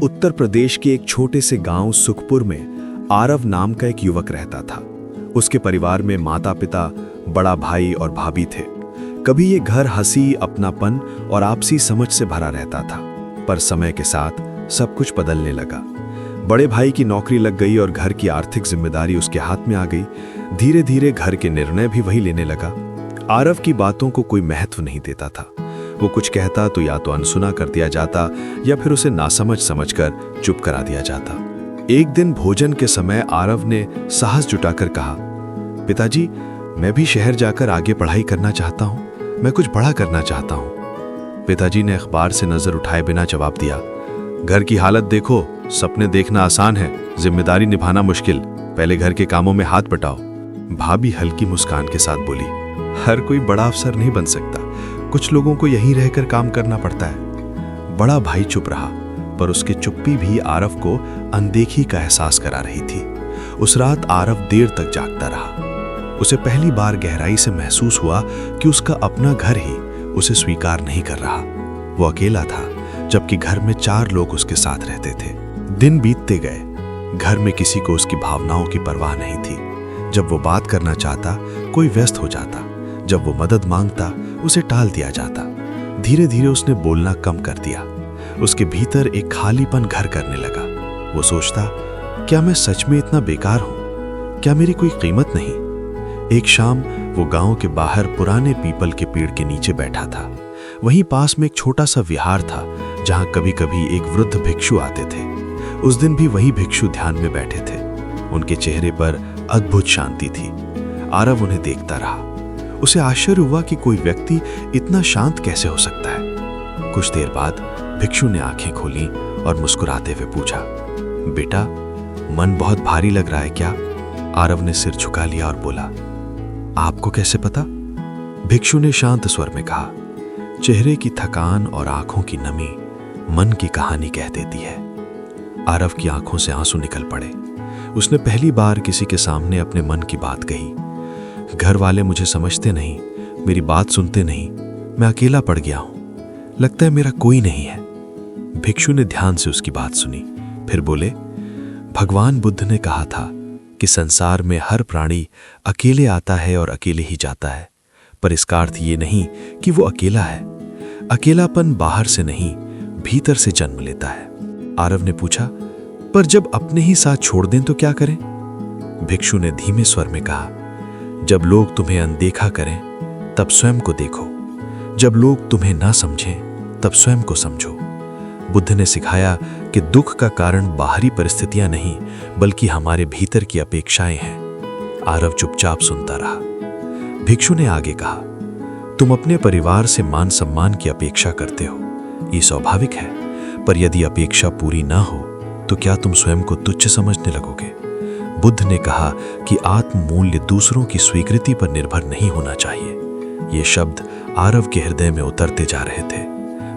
उत्तर प्रदेश के एक छोटे से गांव सुखपुर में आरव नाम का एक युवक रहता था। उसके परिवार में माता पिता, बड़ा भाई और भाभी थे। कभी ये घर हंसी, अपनापन और आपसी समझ से भरा रहता था, पर समय के साथ सब कुछ बदलने लगा। बड़े भाई की नौकरी लग गई और घर की आर्थिक जिम्मेदारी उसके हाथ में आ गई। धीरे धीरे घर के निर्णय भी वही लेने लगा। आरव की बातों को कोई महत्व नहीं देता था। वो कुछ कहता तो या तो अनसुना कर दिया जाता या फिर उसे नासमझ समझकर चुप करा दिया जाता। एक दिन भोजन के समय आरव ने साहस जुटाकर कहा, पिताजी, मैं भी शहर जाकर आगे पढ़ाई करना चाहता हूँ। मैं कुछ बड़ा करना चाहता हूँ। पिताजी ने अखबार से नजर उठाए बिना जवाब दिया, घर की हालत देखो, सपने देखना आसान है, जिम्मेदारी निभाना मुश्किल। पहले घर के कामों में हाथ बटाओ। भाभी हल्की मुस्कान के साथ बोली, हर कोई बड़ा अफसर नहीं बन सकता, कुछ लोगों को यहीं रहकर काम करना पड़ता है। बड़ा भाई चुप रहा, पर उसकी चुप्पी भी आरव को अनदेखी का एहसास करा रही थी। उस रात आरव देर तक जागता रहा। उसे पहली बार गहराई से महसूस हुआ कि उसका अपना घर ही उसे स्वीकार नहीं कर रहा। वो अकेला था, जबकि घर में 4 लोग उसके साथ रहते थे। दिन बीतते गए, घर में किसी को उसकी भावनाओं की परवाह नहीं थी। जब वो बात करना चाहता, कोई व्यस्त हो जाता। जब वो मदद मांगता, उसे टाल दिया जाता। धीरे धीरे उसने बोलना कम कर दिया। उसके भीतर एक खालीपन घर करने लगा। वो सोचता, क्या मैं सच में इतना बेकार हूं? क्या मेरी कोई कीमत नहीं? एक शाम वो गांव के बाहर पुराने पीपल के पेड़ के नीचे बैठा था। वहीं पास में एक छोटा सा विहार था, जहां कभी कभी एक वृद्ध भिक्षु आते थे। उस दिन भी वही भिक्षु ध्यान में बैठे थे। उनके चेहरे पर अद्भुत शांति थी। आरव उन्हें देखता रहा। उसे आश्चर्य हुआ कि कोई व्यक्ति इतना शांत कैसे हो सकता है। कुछ देर बाद भिक्षु ने आंखें खोली और मुस्कुराते हुए पूछा, बेटा, मन बहुत भारी लग रहा है क्या? आरव ने सिर झुका लिया और बोला, आपको कैसे पता? भिक्षु ने शांत स्वर में कहा, चेहरे की थकान और आंखों की नमी मन की कहानी कह देती है। आरव की आंखों से आंसू निकल पड़े। उसने पहली बार किसी के सामने अपने मन की बात कही। घर वाले मुझे समझते नहीं, मेरी बात सुनते नहीं, मैं अकेला पड़ गया हूं, लगता है मेरा कोई नहीं है। भिक्षु ने ध्यान से उसकी बात सुनी, फिर बोले, भगवान बुद्ध ने कहा था कि संसार में हर प्राणी अकेले आता है और अकेले ही जाता है, पर इसका अर्थ ये नहीं कि वो अकेला है। अकेलापन बाहर से नहीं, भीतर से जन्म लेता है। आरव ने पूछा, पर जब अपने ही साथ छोड़ दें तो क्या करें? भिक्षु ने धीमे स्वर में कहा, जब लोग तुम्हें अनदेखा करें तब स्वयं को देखो। जब लोग तुम्हें ना समझें तब स्वयं को समझो। बुद्ध ने सिखाया कि दुख का कारण बाहरी परिस्थितियां नहीं, बल्कि हमारे भीतर की अपेक्षाएं हैं। आरव चुपचाप सुनता रहा। भिक्षु ने आगे कहा, तुम अपने परिवार से मान सम्मान की अपेक्षा करते हो, ये स्वाभाविक है, पर यदि अपेक्षा पूरी ना हो तो क्या तुम स्वयं को तुच्छ समझने लगोगे? बुद्ध ने कहा कि आत्म मूल्य दूसरों की स्वीकृति पर निर्भर नहीं होना चाहिए। ये शब्द आरव के हृदय में उतरते जा रहे थे।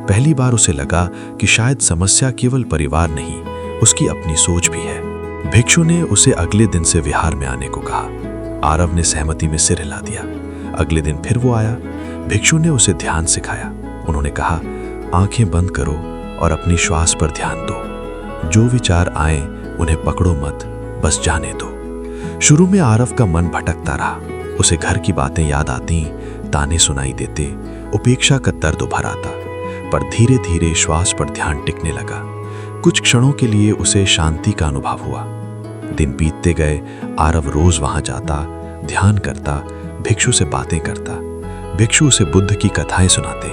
पहली बार उसे लगा कि शायद समस्या केवल परिवार नहीं, उसकी अपनी सोच भी है। भिक्षु ने उसे अगले दिन से विहार में आने को कहा। आरव ने सहमति में सिर हिला दिया। अगले दिन फिर वो आया। भिक्षु ने उसे ध्यान सिखाया। उन्होंने कहा, आंखें बंद करो और अपनी श्वास पर ध्यान दो। जो विचार आए उन्हें पकड़ो मत, बस जाने दो। शुरू में आरव का मन भटकता रहा। उसे घर की बातें याद आती, ताने सुनाई देते, उपेक्षा का दर्द उभर आता, पर धीरे धीरे श्वास पर ध्यान टिकने लगा। कुछ क्षणों के लिए उसे शांति का अनुभव हुआ। दिन बीतते गए। आरव रोज वहां जाता, ध्यान करता, भिक्षु से बातें करता। भिक्षु उसे बुद्ध की कथाएं सुनाते,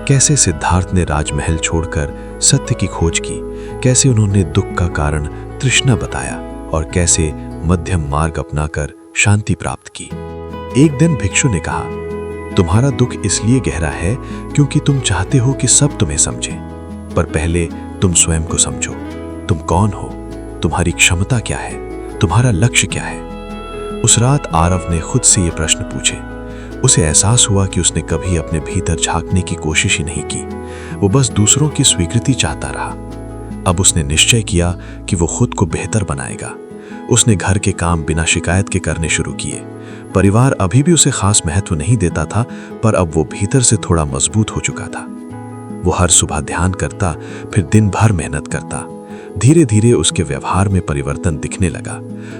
कैसे सिद्धार्थ ने राजमहल छोड़कर सत्य की खोज की, कैसे उन्होंने दुख का कारण तृष्णा बताया और कैसे मध्यम मार्ग अपनाकर शांति प्राप्त की। एक दिन भिक्षु ने कहा, तुम्हारा दुख इसलिए गहरा है क्योंकि तुम चाहते हो कि सब तुम्हें समझें, पर पहले तुम स्वयं को समझो। तुम कौन हो? तुम्हारी क्षमता क्या है? तुम्हारा लक्ष्य क्या है? उस रात आरव ने खुद से ये प्रश्न पूछे। उसे एहसास हुआ कि उसने कभी अपने भीतर झांकने की कोशिश ही नहीं की। वो बस दूसरों की स्वीकृति चाहता रहा। अब उसने निश्चय किया कि वो खुद को बेहतर बनाएगा। उसने घर के काम बिना शिकायत के करने शुरू किए। परिवार अभी भी उसे खास महत्व नहीं देता था, पर अब वो भीतर से थोड़ा मजबूत हो चुका था। वो हर सुबह ध्यान करता, फिर दिन भर मेहनत करता, धीरे धीरे उसके व्यवहार में परिवर्तन दिखने लगा।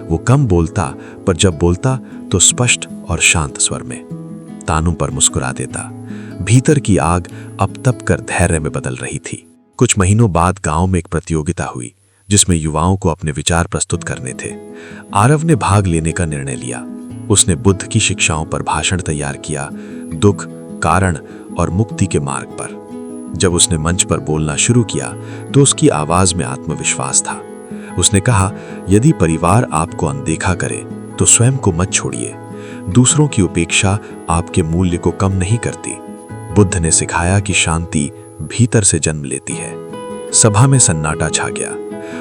वो कम बोलता, पर जब बोलता तो स्पष्ट और शांत स्वर में। तानों पर मुस्कुरा देता। भीतर की आग अब तप कर धैर्य में बदल रही थी। कुछ महीनों बाद गांव में एक प्रतियोगिता हुई जिसमें युवाओं को अपने विचार प्रस्तुत करने थे। आरव ने भाग लेने का निर्णय लिया। उसने बुद्ध की शिक्षाओं पर भाषण तैयार किया, दुख, कारण और मुक्ति के मार्ग पर। जब उसने मंच पर बोलना शुरू किया तो उसकी आवाज में आत्मविश्वास था। उसने कहा, यदि परिवार आपको अनदेखा करे तो स्वयं को मत छोड़िए। दूसरों की उपेक्षा आपके मूल्य को कम नहीं करती। बुद्ध ने सिखाया कि शांति भीतर से जन्म लेती है। सभा में सन्नाटा छा गया।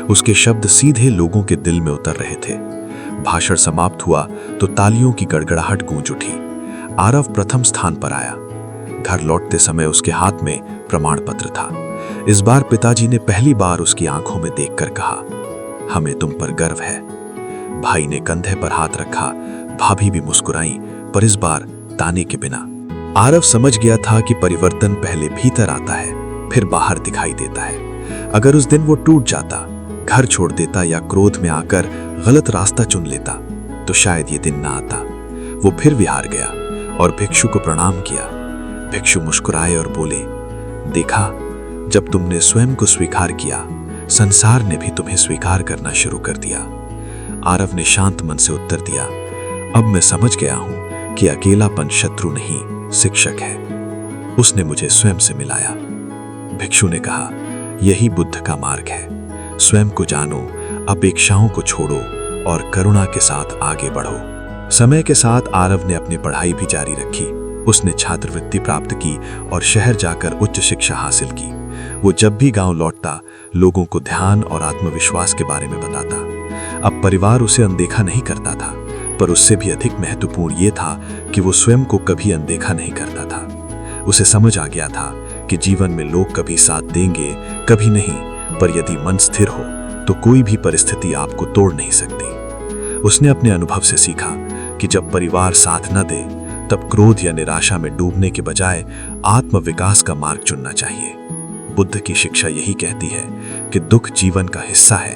उसके शब्द सीधे लोगों के दिल में उतर रहे थे। भाषण समाप्त हुआ तो तालियों की गड़गड़ाहट गूंज उठी। आरव प्रथम स्थान पर आया। घर लौटते समय उसके हाथ में प्रमाण पत्र था। इस बार पिताजी ने पहली बार उसकी आंखों में देखकर कहा, हमें तुम पर गर्व है। भाई ने कंधे पर हाथ रखा। भाभी भी मुस्कुराई, पर इस बार ताने के बिना। आरव समझ गया था कि परिवर्तन पहले भीतर आता है, फिर बाहर दिखाई देता है। अगर उस दिन वो टूट जाता, घर छोड़ देता या क्रोध में आकर गलत रास्ता चुन लेता, तो शायद ये दिन ना आता। वो फिर विहार गया और भिक्षु को प्रणाम किया। भिक्षु मुस्कुराए और बोले, देखा, जब तुमने स्वयं को स्वीकार किया, संसार ने भी तुम्हें स्वीकार करना शुरू कर दिया। आरव ने शांत मन से उत्तर दिया, अब मैं समझ गया हूं कि अकेलापन शत्रु नहीं, शिक्षक है। उसने मुझे स्वयं से मिलाया। भिक्षु ने कहा, यही बुद्ध का मार्ग है। स्वयं को जानो, अपेक्षाओं को छोड़ो और करुणा के साथ आगे बढ़ो। समय के साथ आरव ने अपनी पढ़ाई भी जारी रखी। उसने छात्रवृत्ति प्राप्त की और शहर जाकर उच्च शिक्षा हासिल की। वो जब भी गांव लौटता, लोगों को ध्यान और आत्मविश्वास के बारे में बताता। अब परिवार उसे अनदेखा नहीं करता था, पर उससे भी अधिक महत्वपूर्ण ये था कि वो स्वयं को कभी अनदेखा नहीं करता था। उसे समझ आ गया था कि जीवन में लोग कभी साथ देंगे, कभी नहीं, पर यदि मन स्थिर हो तो कोई भी परिस्थिति आपको तोड़ नहीं सकती। उसने अपने अनुभव से सीखा कि जब परिवार साथ न दे, तब क्रोध या निराशा में डूबने के बजाय आत्मविकास का मार्ग चुनना चाहिए। बुद्ध की शिक्षा यही कहती है कि दुख जीवन का हिस्सा है,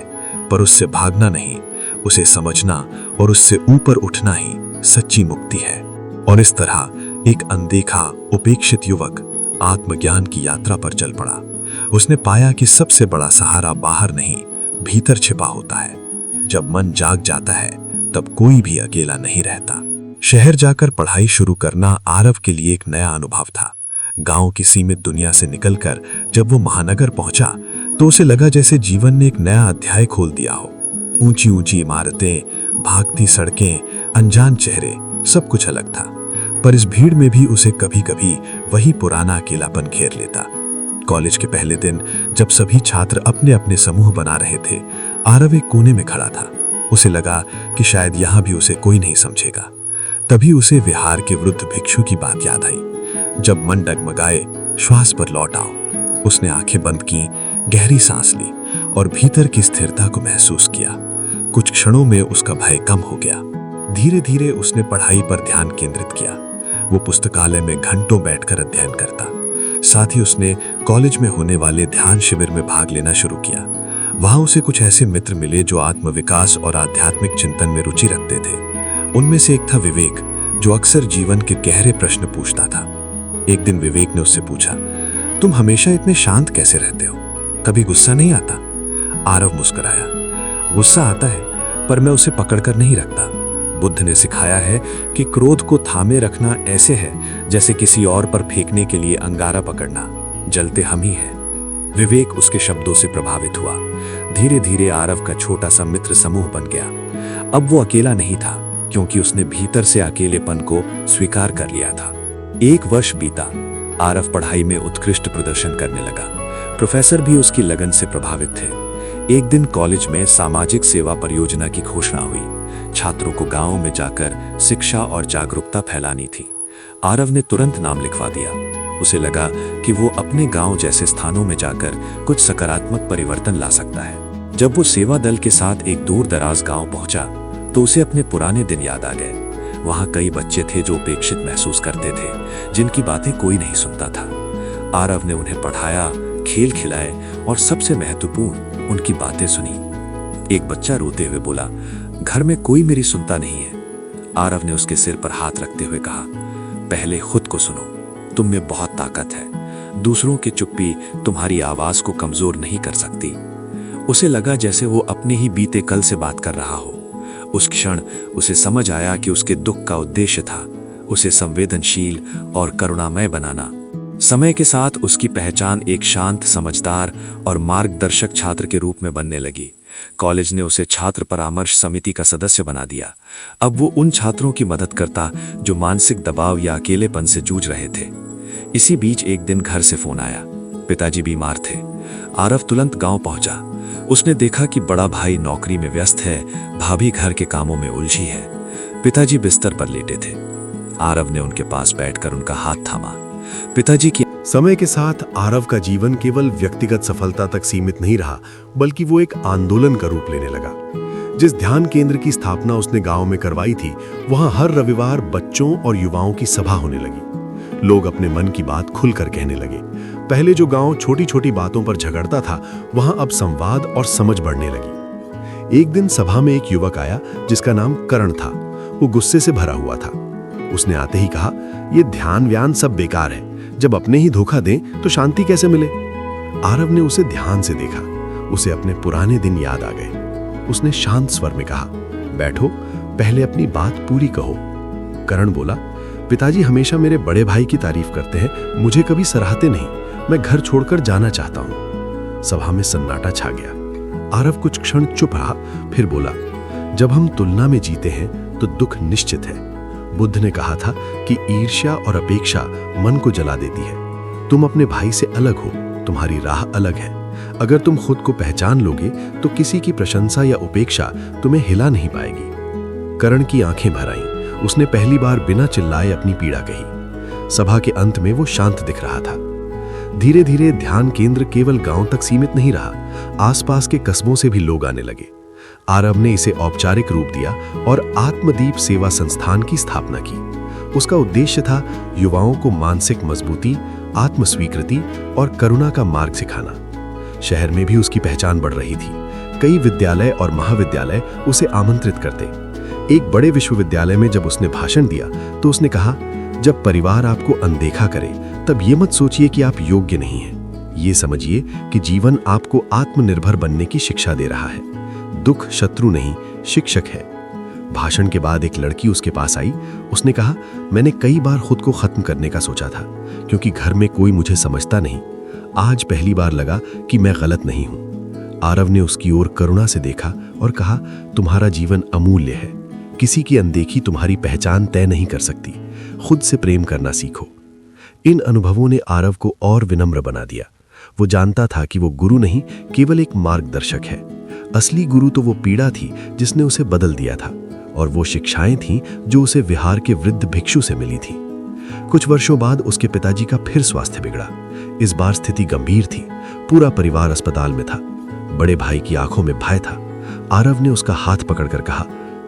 पर उससे भागना नहीं, उसे समझना और उससे ऊपर उठना ही सच्ची मुक्ति है। और इस तरह एक अनदेखा, उपेक्षित युवक आत्मज्ञान की यात्रा पर चल पड़ा। उसने पाया कि सबसे बड़ा सहारा बाहर नहीं, भीतर छिपा होता है। जब मन जाग जाता है, तब कोई भी अकेला नहीं रहता। शहर जाकर पढ़ाई शुरू करना आरव के लिए एक नया अनुभव था। गांव की सीमित दुनिया से निकलकर जब वो महानगर पहुंचा, तो उसे लगा जैसे जीवन ने एक नया अध्याय खोल दिया हो। ऊंची ऊंची इमारतें, भागती सड़कें, अनजान चेहरे, सब कुछ अलग था। पर इस भीड़ में भी उसे कभी कभी वही पुराना अकेलापन घेर लेता। कॉलेज के पहले दिन जब सभी छात्र अपने अपने समूह बना रहे थे, आरव एक कोने में खड़ा था। उसे लगा कि शायद यहां भी उसे कोई नहीं समझेगा। तभी उसे विहार के वृद्ध भिक्षु की बात याद आई, जब मन डगमगाए, श्वास पर लौट आओ। उसने आंखें बंद की, गहरी सांस ली और भीतर की स्थिरता को महसूस किया। कुछ क्षणों में उसका भय कम हो गया। धीरे धीरे उसने पढ़ाई पर ध्यान केंद्रित किया। वो पुस्तकालय में घंटों बैठकर अध्ययन करता। साथ ही उसने कॉलेज में होने वाले ध्यान शिविर में भाग लेना शुरू किया। वहां उसे कुछ ऐसे मित्र मिले जो आत्मविकास और आध्यात्मिक चिंतन में रुचि रखते थे। उनमें से एक था विवेक, जो अक्सर जीवन के गहरे प्रश्न पूछता था। एक दिन विवेक ने उससे पूछा, तुम हमेशा इतने शांत कैसे रहते हो? कभी गुस्सा नहीं आता? आरव मुस्कुराया, गुस्सा आता है, पर मैं उसे पकड़कर नहीं रखता। बुद्ध ने सिखाया है कि क्रोध को थामे रखना ऐसे है जैसे किसी और पर फेंकने के लिए अंगारा पकड़ना। जलते हम ही हैं। विवेक उसके शब्दों से प्रभावित हुआ। धीरे धीरे आरव का छोटा सा मित्र समूह बन गया। अब वो अकेला नहीं था, क्योंकि उसने भीतर से अकेलेपन को स्वीकार कर लिया था। 1 वर्ष बीता। आरव पढ़ाई में उत्कृष्ट प्रदर्शन करने लगा। प्रोफेसर भी उसकी लगन से प्रभावित थे। एक दिन कॉलेज में सामाजिक सेवा परियोजना की घोषणा हुई। छात्रों को गांव में जाकर शिक्षा और जागरूकता फैलानी थी। आरव ने तुरंत नाम लिखवा दिया। उसे लगा कि वो अपने गांव जैसे स्थानों में जाकर कुछ सकारात्मक परिवर्तन ला सकता है। जब वो सेवा दल के साथ एक दूर दराज गांव पहुंचा, तो उसे अपने पुराने दिन याद आ गए। वहां कई बच्चे थे जो उपेक्षित महसूस करते थे, जिनकी बातें कोई नहीं सुनता था। आरव ने उन्हें पढ़ाया, खेल खिलाए और सबसे महत्वपूर्ण, उनकी बातें सुनी। एक बच्चा रोते हुए बोला, घर में कोई मेरी सुनता नहीं है। आरव ने उसके सिर पर हाथ रखते हुए कहा, पहले खुद को सुनो, तुम में बहुत ताकत है। दूसरों की चुप्पी तुम्हारी आवाज को कमजोर नहीं कर सकती। उसे लगा जैसे वो अपने ही बीते कल से बात कर रहा हो। उस क्षण उसे समझ आया कि उसके दुख का उद्देश्य था उसे संवेदनशील और करुणामय बनाना। समय के साथ उसकी पहचान एक शांत, समझदार और मार्गदर्शक छात्र के रूप में बनने लगी। कॉलेज ने उसे छात्र परामर्श समिति का सदस्य बना दिया। अब वो उन छात्रों की मदद करता जो मानसिक दबाव या अकेलेपन से जूझ रहे थे। इसी बीच एक दिन घर से फोन आया। पिताजी बीमार थे। आरव तुरंत गांव पहुंचा। उसने देखा कि बड़ा भाई नौकरी में व्यस्त है, भाभी घर के कामों में उलझी है। पिताजी बिस्तर पर लेटे थे। आरव ने उनके पास बैठकर उनका हाथ थामा। पिताजी की समय के साथ आरव का जीवन केवल व्यक्तिगत सफलता तक सीमित नहीं रहा, बल्कि वो एक आंदोलन का रूप लेने लगा। जिस ध्यान केंद्र की स्थापना उसने गांव में करवाई थी, वहां हर रविवार बच्चों और युवाओं की सभा होने लगी। लोग अपने मन की बात खुलकर कहने लगे। पहले जो गांव छोटी छोटी बातों पर झगड़ता था, वहां अब संवाद और समझ बढ़ने लगी। एक दिन सभा में एक युवक आया जिसका नाम करण था। वो गुस्से से भरा हुआ था। उसने आते ही कहा, ये ध्यान व्यान सब बेकार है। जब अपने ही धोखा दें तो शांति कैसे मिले? आरव ने उसे ध्यान से देखा। उसे अपने पुराने दिन याद आ गए। उसने शांत स्वर में कहा, बैठो, पहले अपनी बात पूरी कहो। करण बोला, पिताजी हमेशा मेरे बड़े भाई की तारीफ करते हैं, मुझे कभी सराहते नहीं। मैं घर छोड़कर जाना चाहता हूं। सभा में सन्नाटा छा गया। आरव कुछ क्षण चुप रहा, फिर बोला, जब हम तुलना में जीते हैं तो दुख निश्चित है। बुद्ध ने कहा था कि ईर्ष्या और अपेक्षा मन को जला देती है। तुम अपने भाई से अलग हो, तुम्हारी राह अलग है। अगर तुम खुद को पहचान लोगे तो किसी की प्रशंसा या उपेक्षा तुम्हें हिला नहीं पाएगी। करण की आंखें भर आईं। उसने पहली बार बिना चिल्लाए अपनी पीड़ा कही। सभा के अंत में वो शांत दिख रहा था। धीरे धीरे ध्यान केंद्र केवल गांव तक सीमित नहीं रहा, आसपास के कस्बों से भी लोग आने लगे। आरव ने इसे औपचारिक रूप दिया और आत्मदीप सेवा संस्थान की स्थापना की। उसका उद्देश्य था युवाओं को मानसिक मजबूती, आत्मस्वीकृति और करुणा का मार्ग सिखाना। शहर में भी उसकी पहचान बढ़ रही थी। कई विद्यालय और महाविद्यालय उसे आमंत्रित करते। एक बड़े विश्वविद्यालय में जब उसने भाषण दिया तो उसने कहा, जब परिवार आपको अनदेखा करे तब ये मत सोचिए कि आप योग्य नहीं हैं। ये समझिए कि जीवन आपको आत्मनिर्भर बनने की शिक्षा दे रहा है। दुख शत्रु नहीं, शिक्षक है। भाषण के बाद एक लड़की उसके पास आई। उसने कहा, मैंने कई बार खुद को खत्म करने का सोचा था, क्योंकि घर में कोई मुझे समझता नहीं। आज पहली बार लगा कि मैं गलत नहीं हूं। आरव ने उसकी ओर करुणा से देखा और कहा, तुम्हारा जीवन अमूल्य है। किसी की अनदेखी तुम्हारी पहचान तय नहीं कर सकती। खुद से प्रेम करना सीखो। इन अनुभवों ने आरव को और विनम्र बना दिया। वो जानता था कि वो गुरु नहीं, केवल एक मार्गदर्शक है। असली गुरु तो वो पीड़ा थी जिसने उसे बदल दिया था, और वो शिक्षाएं थीं जो उसे विहार के वृद्ध भिक्षु से मिली थी। कुछ वर्षों बाद उसके पिताजी का फिर स्वास्थ्य बिगड़ा। इस बार स्थिति गंभीर थी। पूरा परिवार अस्पताल में था। बड़े भाई की आंखों में भय था। आरव ने उसका हाथ पकड़कर कहा,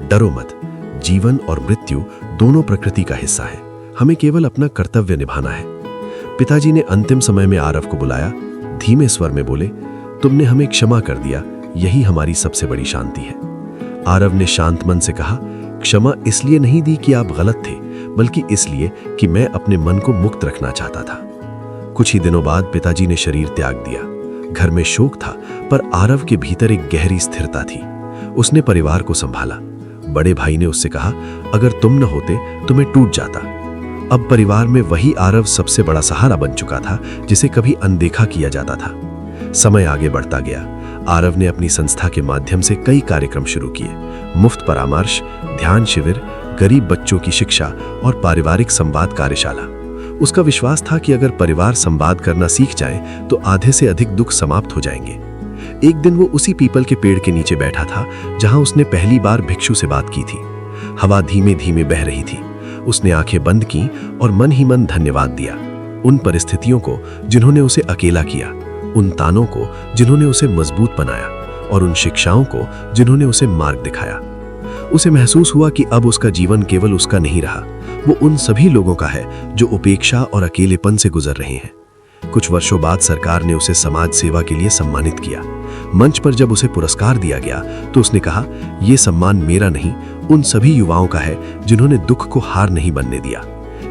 डरो मत। जीवन और मृत्यु दोनों प्रकृति का हिस्सा है। हमें केवल अपना कर्तव्य निभाना है। पिताजी ने अंतिम समय में आरव को बुलाया। धीमे स्वर में बोले, तुमने हमें क्षमा कर दिया, यही हमारी सबसे बड़ी शांति है। आरव ने शांत मन से कहा, क्षमा इसलिए नहीं दी कि आप गलत थे, बल्कि इसलिए कि मैं अपने मन को मुक्त रखना चाहता था। कुछ ही दिनों बाद पिताजी ने शरीर त्याग दिया। घर में शोक था, पर आरव के भीतर एक गहरी स्थिरता थी। उसने परिवार को संभाला। बड़े भाई ने उससे कहा, अगर तुम न होते तो मैं टूट जाता। अब परिवार में वही आरव सबसे बड़ा सहारा बन चुका था जिसे कभी अनदेखा किया जाता था। समय आगे बढ़ता गया। आरव ने अपनी संस्था के माध्यम से कई कार्यक्रम शुरू किए। मुफ्त परामर्श, ध्यान शिविर, गरीब बच्चों की शिक्षा और पारिवारिक संवाद कार्यशाला। उसका विश्वास था कि अगर परिवार संवाद करना सीख जाए तो आधे से अधिक दुख समाप्त हो जाएंगे। एक दिन वो उसी पीपल के पेड़ के नीचे बैठा था जहां उसने पहली बार भिक्षु से बात की थी। हवा धीमे धीमे बह रही थी। उसने आंखें बंद की और मन ही मन धन्यवाद दिया। उन परिस्थितियों को जिन्होंने उसे अकेला किया, उन तानों को जिन्होंने उसे मजबूत बनाया, और उन शिक्षाओं को जिन्होंने उसे मार्ग दिखाया। उसे महसूस हुआ कि अब उसका जीवन केवल उसका नहीं रहा, वो उन सभी लोगों का है जो उपेक्षा और अकेलेपन से गुजर रहे हैं। कुछ वर्षों बाद सरकार ने उसे समाज सेवा के लिए सम्मानित किया। मंच पर जब उसे पुरस्कार दिया गया तो उसने कहा, ये सम्मान मेरा नहीं, उन सभी युवाओं का है जिन्होंने दुख को हार नहीं बनने दिया।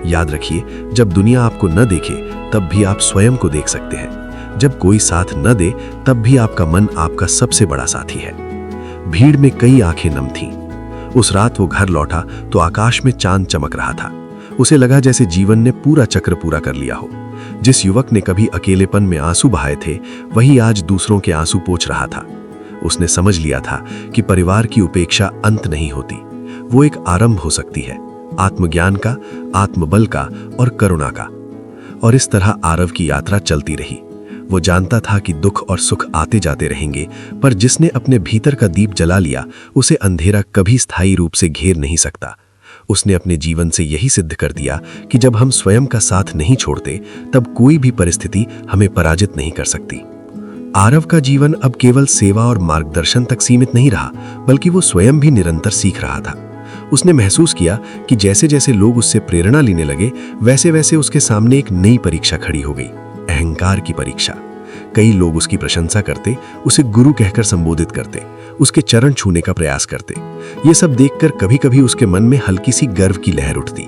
याद रखिए, जब दुनिया आपको न देखे तब भी आप स्वयं को देख सकते हैं। जब कोई साथ न दे तब भी आपका मन आपका सबसे बड़ा साथी है। भीड़ में कई आंखें नम थीं। उस रात वो घर लौटा तो आकाश में चांद चमक रहा था। उसे लगा जैसे जीवन ने पूरा चक्र पूरा कर लिया हो। जिस युवक ने कभी अकेलेपन में आंसू बहाए थे, वही आज दूसरों के आंसू पोंछ रहा था। उसने समझ लिया था कि परिवार की उपेक्षा अंत नहीं होती, वो एक आरंभ हो सकती है, आत्मज्ञान का, आत्मबल का और करुणा का। और इस तरह आरव की यात्रा चलती रही। वो जानता था कि दुख और सुख आते जाते रहेंगे, पर जिसने अपने भीतर का दीप जला लिया, उसे अंधेरा कभी स्थायी रूप से घेर नहीं सकता। उसने अपने जीवन से यही सिद्ध कर दिया कि जब हम स्वयं का साथ नहीं छोड़ते, तब कोई भी परिस्थिति हमें पराजित नहीं कर सकती। आरव का जीवन अब केवल सेवा और मार्गदर्शन तक सीमित नहीं रहा, बल्कि वो स्वयं भी निरंतर सीख रहा था। उसने महसूस किया कि जैसे जैसे लोग उससे प्रेरणा लेने लगे, वैसे वैसे उसके सामने एक नई परीक्षा खड़ी हो गई, अहंकार की परीक्षा। कई लोग उसकी प्रशंसा करते, उसे गुरु कहकर संबोधित करते, उसके चरण छूने का प्रयास करते। ये सब देखकर कभी कभी उसके मन में हल्की सी गर्व की लहर उठती।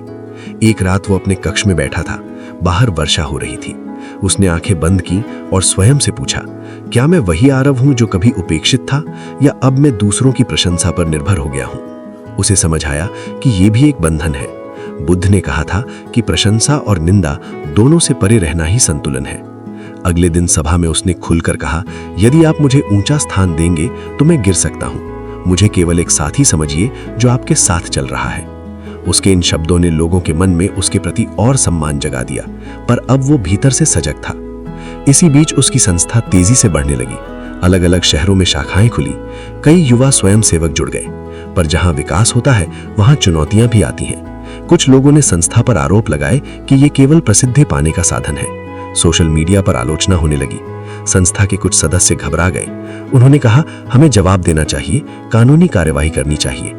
एक रात वो अपने कक्ष में बैठा था, बाहर वर्षा हो रही थी। उसने आंखें बंद की और स्वयं से पूछा, क्या मैं वही आरव हूं जो कभी उपेक्षित था, या अब मैं दूसरों की प्रशंसा पर निर्भर हो गया हूं? उसे समझ आया कि यह भी एक बंधन है। बुद्ध ने कहा था कि प्रशंसा और निंदा दोनों से परे रहना ही संतुलन है। अगले दिन सभा में उसने खुलकर कहा, यदि आप मुझे ऊंचा स्थान देंगे तो मैं गिर सकता हूं। मुझे केवल एक साथी समझिए जो आपके साथ चल रहा है। उसके इन शब्दों ने लोगों के मन में उसके प्रति और सम्मान जगा दिया, पर अब वो भीतर से सजग था। इसी बीच उसकी संस्था तेजी से बढ़ने लगी। अलग अलग शहरों में शाखाएं खुली, कई युवा स्वयं सेवक जुड़ गए। पर जहां विकास होता है, वहां चुनौतियां भी आती हैं। कुछ लोगों ने संस्था पर आरोप लगाए कि ये केवल प्रसिद्धि पाने का साधन है। सोशल मीडिया पर आलोचना होने लगी। संस्था के कुछ सदस्य घबरा गए। उन्होंने कहा, हमें जवाब देना चाहिए, कानूनी कार्यवाही करनी चाहिए।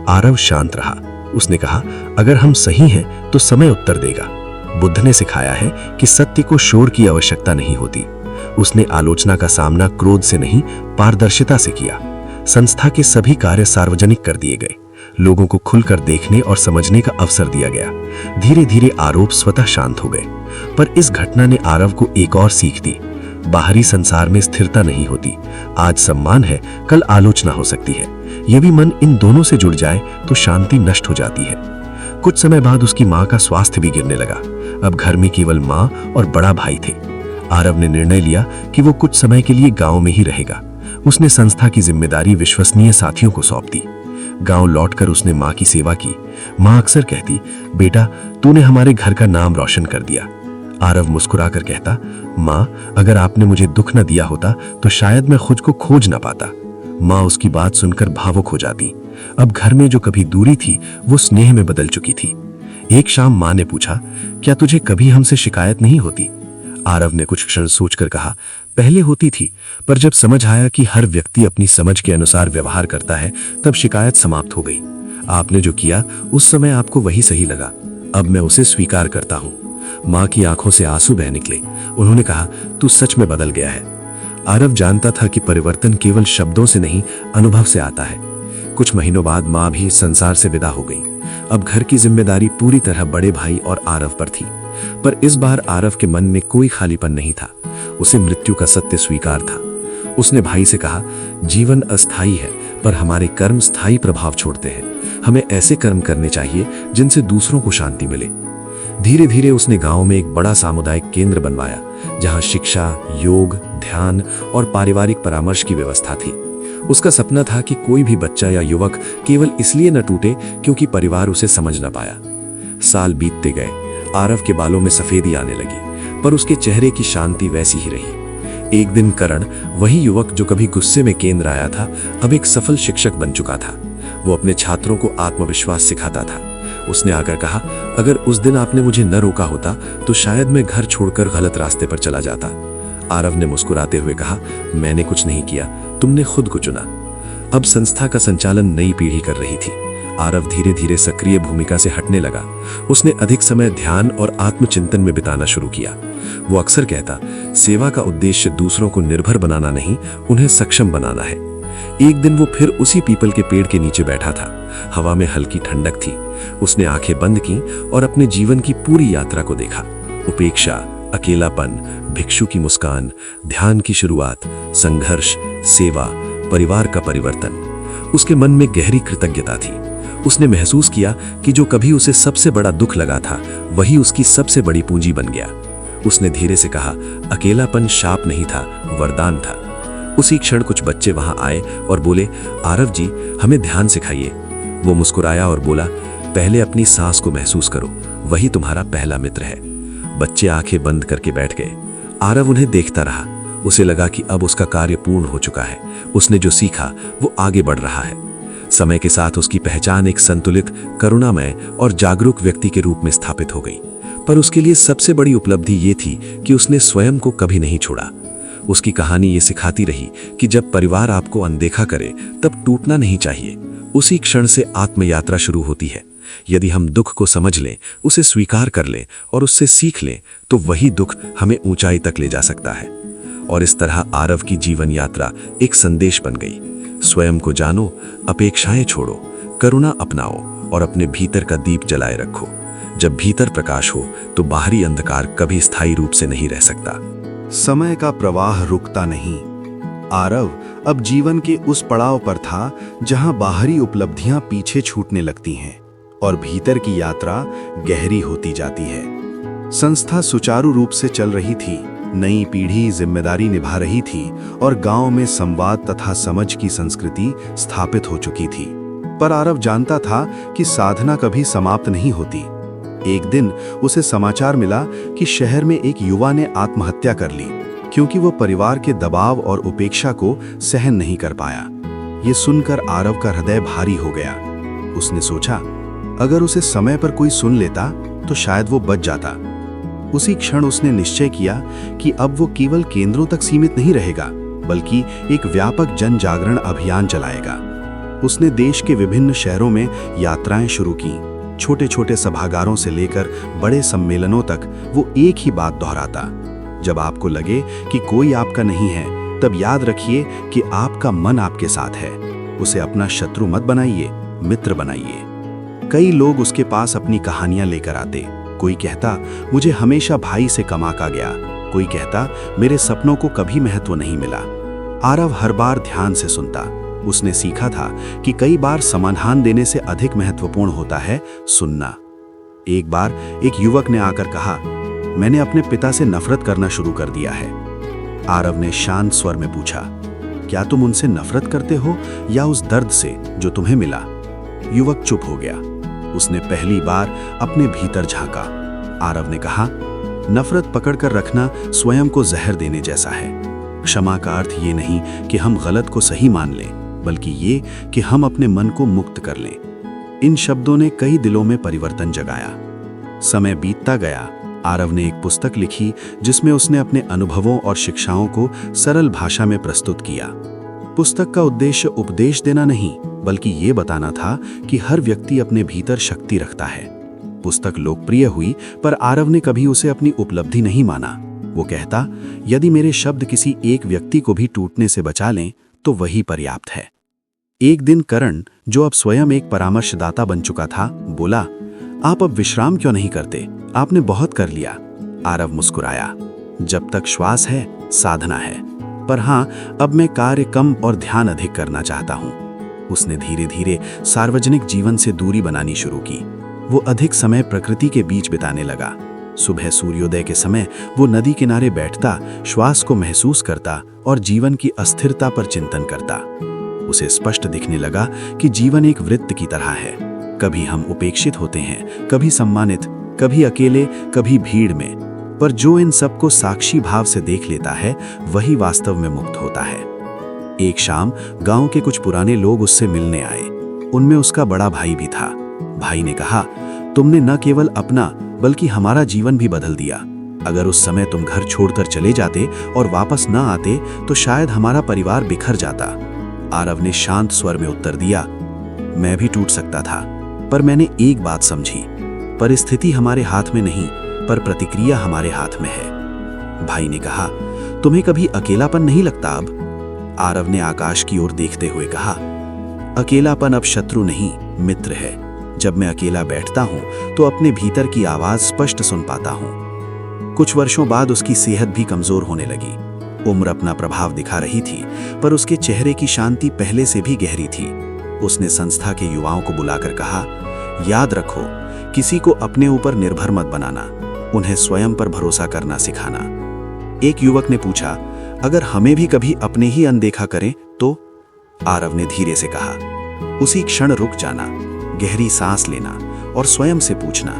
आरव शांत रहा। उसने कहा, अगर हम सही हैं तो समय उत्तर देगा। बुद्ध ने सिखाया है कि सत्य को शोर की आवश्यकता नहीं होती। उसने आलोचना का सामना क्रोध से नहीं, पारदर्शिता से किया। संस्था के सभी कार्य सार्वजनिक कर दिए गए। लोगों को खुलकर देखने और समझने का अवसर दिया गया। धीरे धीरे आरोप स्वतः शांत हो गए। पर इस घटना ने आरव को एक और सीख दी। बाहरी संसार में स्थिरता नहीं होती। आज सम्मान है, कल आलोचना हो सकती है। यदि मन इन दोनों से जुड़ जाए तो शांति नष्ट हो जाती है। कुछ समय बाद उसकी मां का स्वास्थ्य भी गिरने लगा। अब घर में केवल मां और बड़ा भाई थे। आरव ने निर्णय लिया कि वो कुछ समय के लिए गांव में ही रहेगा। उसने संस्था की जिम्मेदारी विश्वसनीय साथियों को सौंप दी। गांव लौटकर उसने मां की सेवा की। मां अक्सर कहती, बेटा तूने हमारे घर का नाम रोशन कर दिया। आरव मुस्कुराकर कहता, मां अगर आपने मुझे दुख न दिया होता तो शायद मैं खुद को खोज न पाता। मां उसकी बात सुनकर भावुक हो जाती। अब घर में जो कभी दूरी थी वो स्नेह में बदल चुकी थी। एक शाम मां ने पूछा, क्या तुझे कभी हमसे शिकायत नहीं होती? आरव ने कुछ क्षण सोचकर कहा, पहले होती थी, पर जब समझ आया कि हर व्यक्ति अपनी समझ के अनुसार व्यवहार करता है, तब शिकायत समाप्त हो गई। आपने जो किया उस समय आपको वही सही लगा। अब मैं उसे स्वीकार करता हूं। मां की आंखों से आंसू बह निकले। उन्होंने कहा, तू सच में बदल गया है। आरव जानता था कि परिवर्तन केवल शब्दों से नहीं, अनुभव से आता है। कुछ महीनों बाद मां भी इस संसार से विदा हो गई। अब घर की जिम्मेदारी पूरी तरह बड़े भाई और आरव पर थी। पर इस बार आरव के मन में कोई खालीपन नहीं था। उसे मृत्यु का सत्य स्वीकार था। उसने भाई से कहा, जीवन अस्थायी है, पर हमारे कर्म स्थायी प्रभाव छोड़ते हैं। हमें ऐसे कर्म करने चाहिए जिनसे दूसरों को शांति मिले। धीरे धीरे उसने गांव में एक बड़ा सामुदायिक केंद्र बनवाया, जहां शिक्षा, योग, ध्यान और पारिवारिक परामर्श की व्यवस्था थी। उसका सपना था कि कोई भी बच्चा या युवक केवल इसलिए न टूटे क्योंकि परिवार उसे समझ न पाया। साल बीतते गए। आरव के बालों में सफेदी आने लगी, पर उसके चेहरे की शांति वैसी ही रही। एक दिन करण, वही युवक जो कभी गुस्से में केंद्र आया था, अब एक सफल शिक्षक बन चुका था। वो अपने छात्रों को आत्मविश्वास सिखाता था। उसने आकर कहा, अगर उस दिन आपने मुझे न रोका होता तो शायद मैं घर छोड़कर गलत रास्ते पर चला जाता। आरव ने मुस्कुराते हुए कहा, मैंने कुछ नहीं किया, तुमने खुद को चुना। अब संस्था का संचालन नई पीढ़ी कर रही थी। आरव धीरे धीरे सक्रिय भूमिका से हटने लगा। उसने अधिक समय ध्यान और आत्मचिंतन में बिताना शुरू किया। वो अक्सर कहता, सेवा का उद्देश्य दूसरों को निर्भर बनाना नहीं, उन्हें सक्षम बनाना है। एक दिन वो फिर उसी पीपल के पेड़ के नीचे बैठा था। हवा में हल्की ठंडक थी। उसने आंखें बंद की और अपने जीवन की पूरी यात्रा को देखा। उपेक्षा, अकेलापन, भिक्षु की मुस्कान, ध्यान की शुरुआत, संघर्ष, सेवा, परिवार का परिवर्तन। उसके मन में गहरी कृतज्ञता थी। उसने महसूस किया कि जो कभी उसे सबसे बड़ा दुख लगा था, वही उसकी सबसे बड़ी पूंजी बन गया। उसने धीरे से कहा, अकेलापन शाप नहीं था, वरदान था। उसी क्षण कुछ बच्चे वहां आए और बोले, आरव जी, हमें ध्यान सिखाइए। वो मुस्कुराया और बोला, पहले अपनी सांस को महसूस करो, वही तुम्हारा पहला मित्र है। बच्चे आंखें बंद करके बैठ गए। आरव उन्हें देखता रहा। उसे लगा कि अब उसका कार्य पूर्ण हो चुका है। उसने जो सीखा वो आगे बढ़ रहा है। समय के साथ उसकी पहचान एक संतुलित, करुणामय और जागरूक व्यक्ति के रूप में स्थापित हो गई। पर उसके लिए सबसे बड़ी उपलब्धि ये थी कि उसने स्वयं को कभी नहीं छोड़ा। उसकी कहानी ये सिखाती रही कि जब परिवार आपको अनदेखा करे तब टूटना नहीं चाहिए। उसी क्षण से आत्मयात्रा शुरू होती है। यदि हम दुख को समझ लें, उसे स्वीकार कर लें और उससे सीख लें, तो वही दुख हमें ऊंचाई तक ले जा सकता है। और इस तरह आरव की जीवन यात्रा एक संदेश बन गई। स्वयं को जानो, अपेक्षाएं छोड़ो, करुणा अपनाओ और अपने भीतर का दीप जलाए रखो। जब भीतर प्रकाश हो तो बाहरी अंधकार कभी स्थायी रूप से नहीं रह सकता। समय का प्रवाह रुकता नहीं। आरव अब जीवन के उस पड़ाव पर था जहां बाहरी उपलब्धियां पीछे छूटने लगती हैं और भीतर की यात्रा गहरी होती जाती है। संस्था सुचारू रूप से चल रही थी, नई पीढ़ी जिम्मेदारी निभा रही थी और गांव में संवाद तथा समझ की संस्कृति स्थापित हो चुकी थी। पर आरव जानता था कि साधना कभी समाप्त नहीं होती। एक दिन उसे समाचार मिला कि शहर में एक युवा ने आत्महत्या कर ली, क्योंकि वो परिवार के दबाव और उपेक्षा को सहन नहीं कर पाया। ये सुनकर आरव का हृदय भारी हो गया। उसने सोचा, अगर उसे समय पर कोई सुन लेता तो शायद वो बच जाता। उसी क्षण उसने निश्चय किया कि अब वो केवल केंद्रों तक सीमित नहीं रहेगा, बल्कि एक व्यापक जन जागरण अभियान चलाएगा। उसने देश के विभिन्न शहरों में यात्राएं शुरू की। छोटे छोटे सभागारों से लेकर बड़े सम्मेलनों तक वो एक ही बात दोहराता, जब आपको लगे कि कोई आपका नहीं है, तब याद रखिए कि आपका मन आपके साथ है। उसे अपना शत्रु मत बनाइए, मित्र बनाइए। कई लोग उसके पास अपनी कहानियां लेकर आते। कोई कहता, मुझे हमेशा भाई से कम आंका गया। कोई कहता, मेरे सपनों को कभी महत्व नहीं मिला। आरव हर बार ध्यान से सुनता। उसने सीखा था कि कई बार समाधान देने से अधिक महत्वपूर्ण होता है सुनना। एक बार एक युवक ने आकर कहा, मैंने अपने पिता से नफरत करना शुरू कर दिया है। आरव ने शांत स्वर में पूछा, क्या तुम उनसे नफरत करते हो या उस दर्द से जो तुम्हें मिला? युवक चुप हो गया। उसने पहली बार अपने भीतर झांका। आरव ने कहा, नफरत पकड़कर रखना स्वयं को जहर देने जैसा है। क्षमा का अर्थ ये नहीं कि हम गलत को सही मान लें, बल्कि ये कि हम अपने मन को मुक्त कर लें। इन शब्दों ने कई दिलों में परिवर्तन जगाया। समय बीतता गया। आरव ने एक पुस्तक लिखी जिसमें उसने अपने अनुभवों और शिक्षाओं को सरल भाषा में प्रस्तुत किया। पुस्तक का उद्देश्य उपदेश देना नहीं, बल्कि ये बताना था कि हर व्यक्ति अपने भीतर शक्ति रखता है। पुस्तक लोकप्रिय हुई, पर आरव ने कभी उसे अपनी उपलब्धि नहीं माना। वो कहता, यदि मेरे शब्द किसी एक व्यक्ति को भी टूटने से बचा लें तो वही पर्याप्त है। एक दिन करण, जो अब स्वयं एक परामर्शदाता बन चुका था, बोला, आप अब विश्राम क्यों नहीं करते? आपने बहुत कर लिया। आरव मुस्कुराया, जब तक श्वास है साधना है, पर हाँ, अब मैं कार्य कम और ध्यान अधिक करना चाहता हूँ। उसने धीरे धीरे सार्वजनिक जीवन से दूरी बनानी शुरू की। वो अधिक समय प्रकृति के बीच बिताने लगा। सुबह सूर्योदय के समय वो नदी किनारे बैठता, श्वास को महसूस करता और जीवन की अस्थिरता पर चिंतन करता। उसे स्पष्ट दिखने लगा कि जीवन एक वृत्त की तरह है। कभी हम उपेक्षित होते हैं, कभी सम्मानित, कभी अकेले, कभी भीड़ में, पर जो इन सबको साक्षी भाव से देख लेता है वही वास्तव में मुक्त होता है। एक शाम गांव के कुछ पुराने लोग उससे मिलने आए। उनमें उसका बड़ा भाई भी था। भाई ने कहा, तुमने न केवल अपना बल्कि हमारा जीवन भी बदल दिया। अगर उस समय तुम घर छोड़कर चले जाते और वापस न आते तो शायद हमारा परिवार बिखर जाता। आरव ने शांत स्वर में उत्तर दिया, मैं भी टूट सकता था, पर मैंने एक बात समझी, परिस्थिति हमारे हाथ में नहीं, पर प्रतिक्रिया हमारे हाथ में है। भाई ने कहा, तुम्हें कभी अकेलापन नहीं लगता अब? आरव ने आकाश की ओर देखते हुए कहा, अकेलापन अब शत्रु नहीं, मित्र है। जब मैं अकेला बैठता हूं तो अपने भीतर की आवाज स्पष्ट सुन पाता हूं। कुछ वर्षों बाद उसकी सेहत भी कमजोर होने लगी। उम्र अपना प्रभाव दिखा रही थी, पर उसके चेहरे की शांति पहले से भी गहरी थी। उसने संस्था के युवाओं को बुलाकर कहा, याद रखो, किसी को अपने ऊपर निर्भर मत बनाना, उन्हें स्वयं पर भरोसा करना सिखाना। एक युवक ने पूछा, अगर हमें भी कभी अपने ही अनदेखा करें तो? आरव ने धीरे से कहा, उसी क्षण रुक जाना, गहरी सांस लेना और स्वयं से पूछना,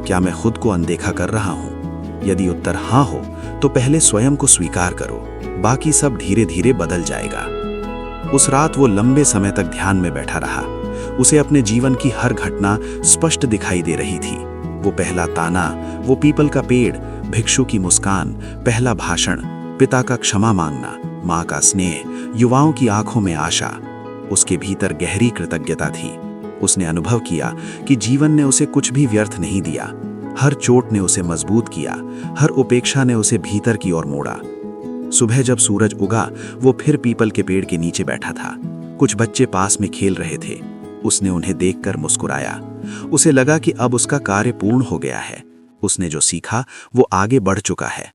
क्या मैं खुद को अनदेखा कर रहा हूं? यदि उत्तर हाँ हो तो पहले स्वयं को स्वीकार करो, बाकी सब धीरे धीरे बदल जाएगा। उस रात वो लंबे समय तक ध्यान में बैठा रहा। उसे अपने जीवन की हर घटना स्पष्ट दिखाई दे रही थी। वो पहला ताना, वो पीपल का पेड़, भिक्षु की मुस्कान, पहला भाषण, पिता का क्षमा मांगना, माँ का स्नेह, युवाओं की आंखों में आशा। उसके भीतर गहरी कृतज्ञता थी। उसने अनुभव किया कि जीवन ने उसे कुछ भी व्यर्थ नहीं दिया। हर चोट ने उसे मजबूत किया, हर उपेक्षा ने उसे भीतर की ओर मोड़ा। सुबह जब सूरज उगा, वो फिर पीपल के पेड़ के नीचे बैठा था। कुछ बच्चे पास में खेल रहे थे। उसने उन्हें देखकर मुस्कुराया। उसे लगा कि अब उसका कार्य पूर्ण हो गया है। उसने जो सीखा वो आगे बढ़ चुका है।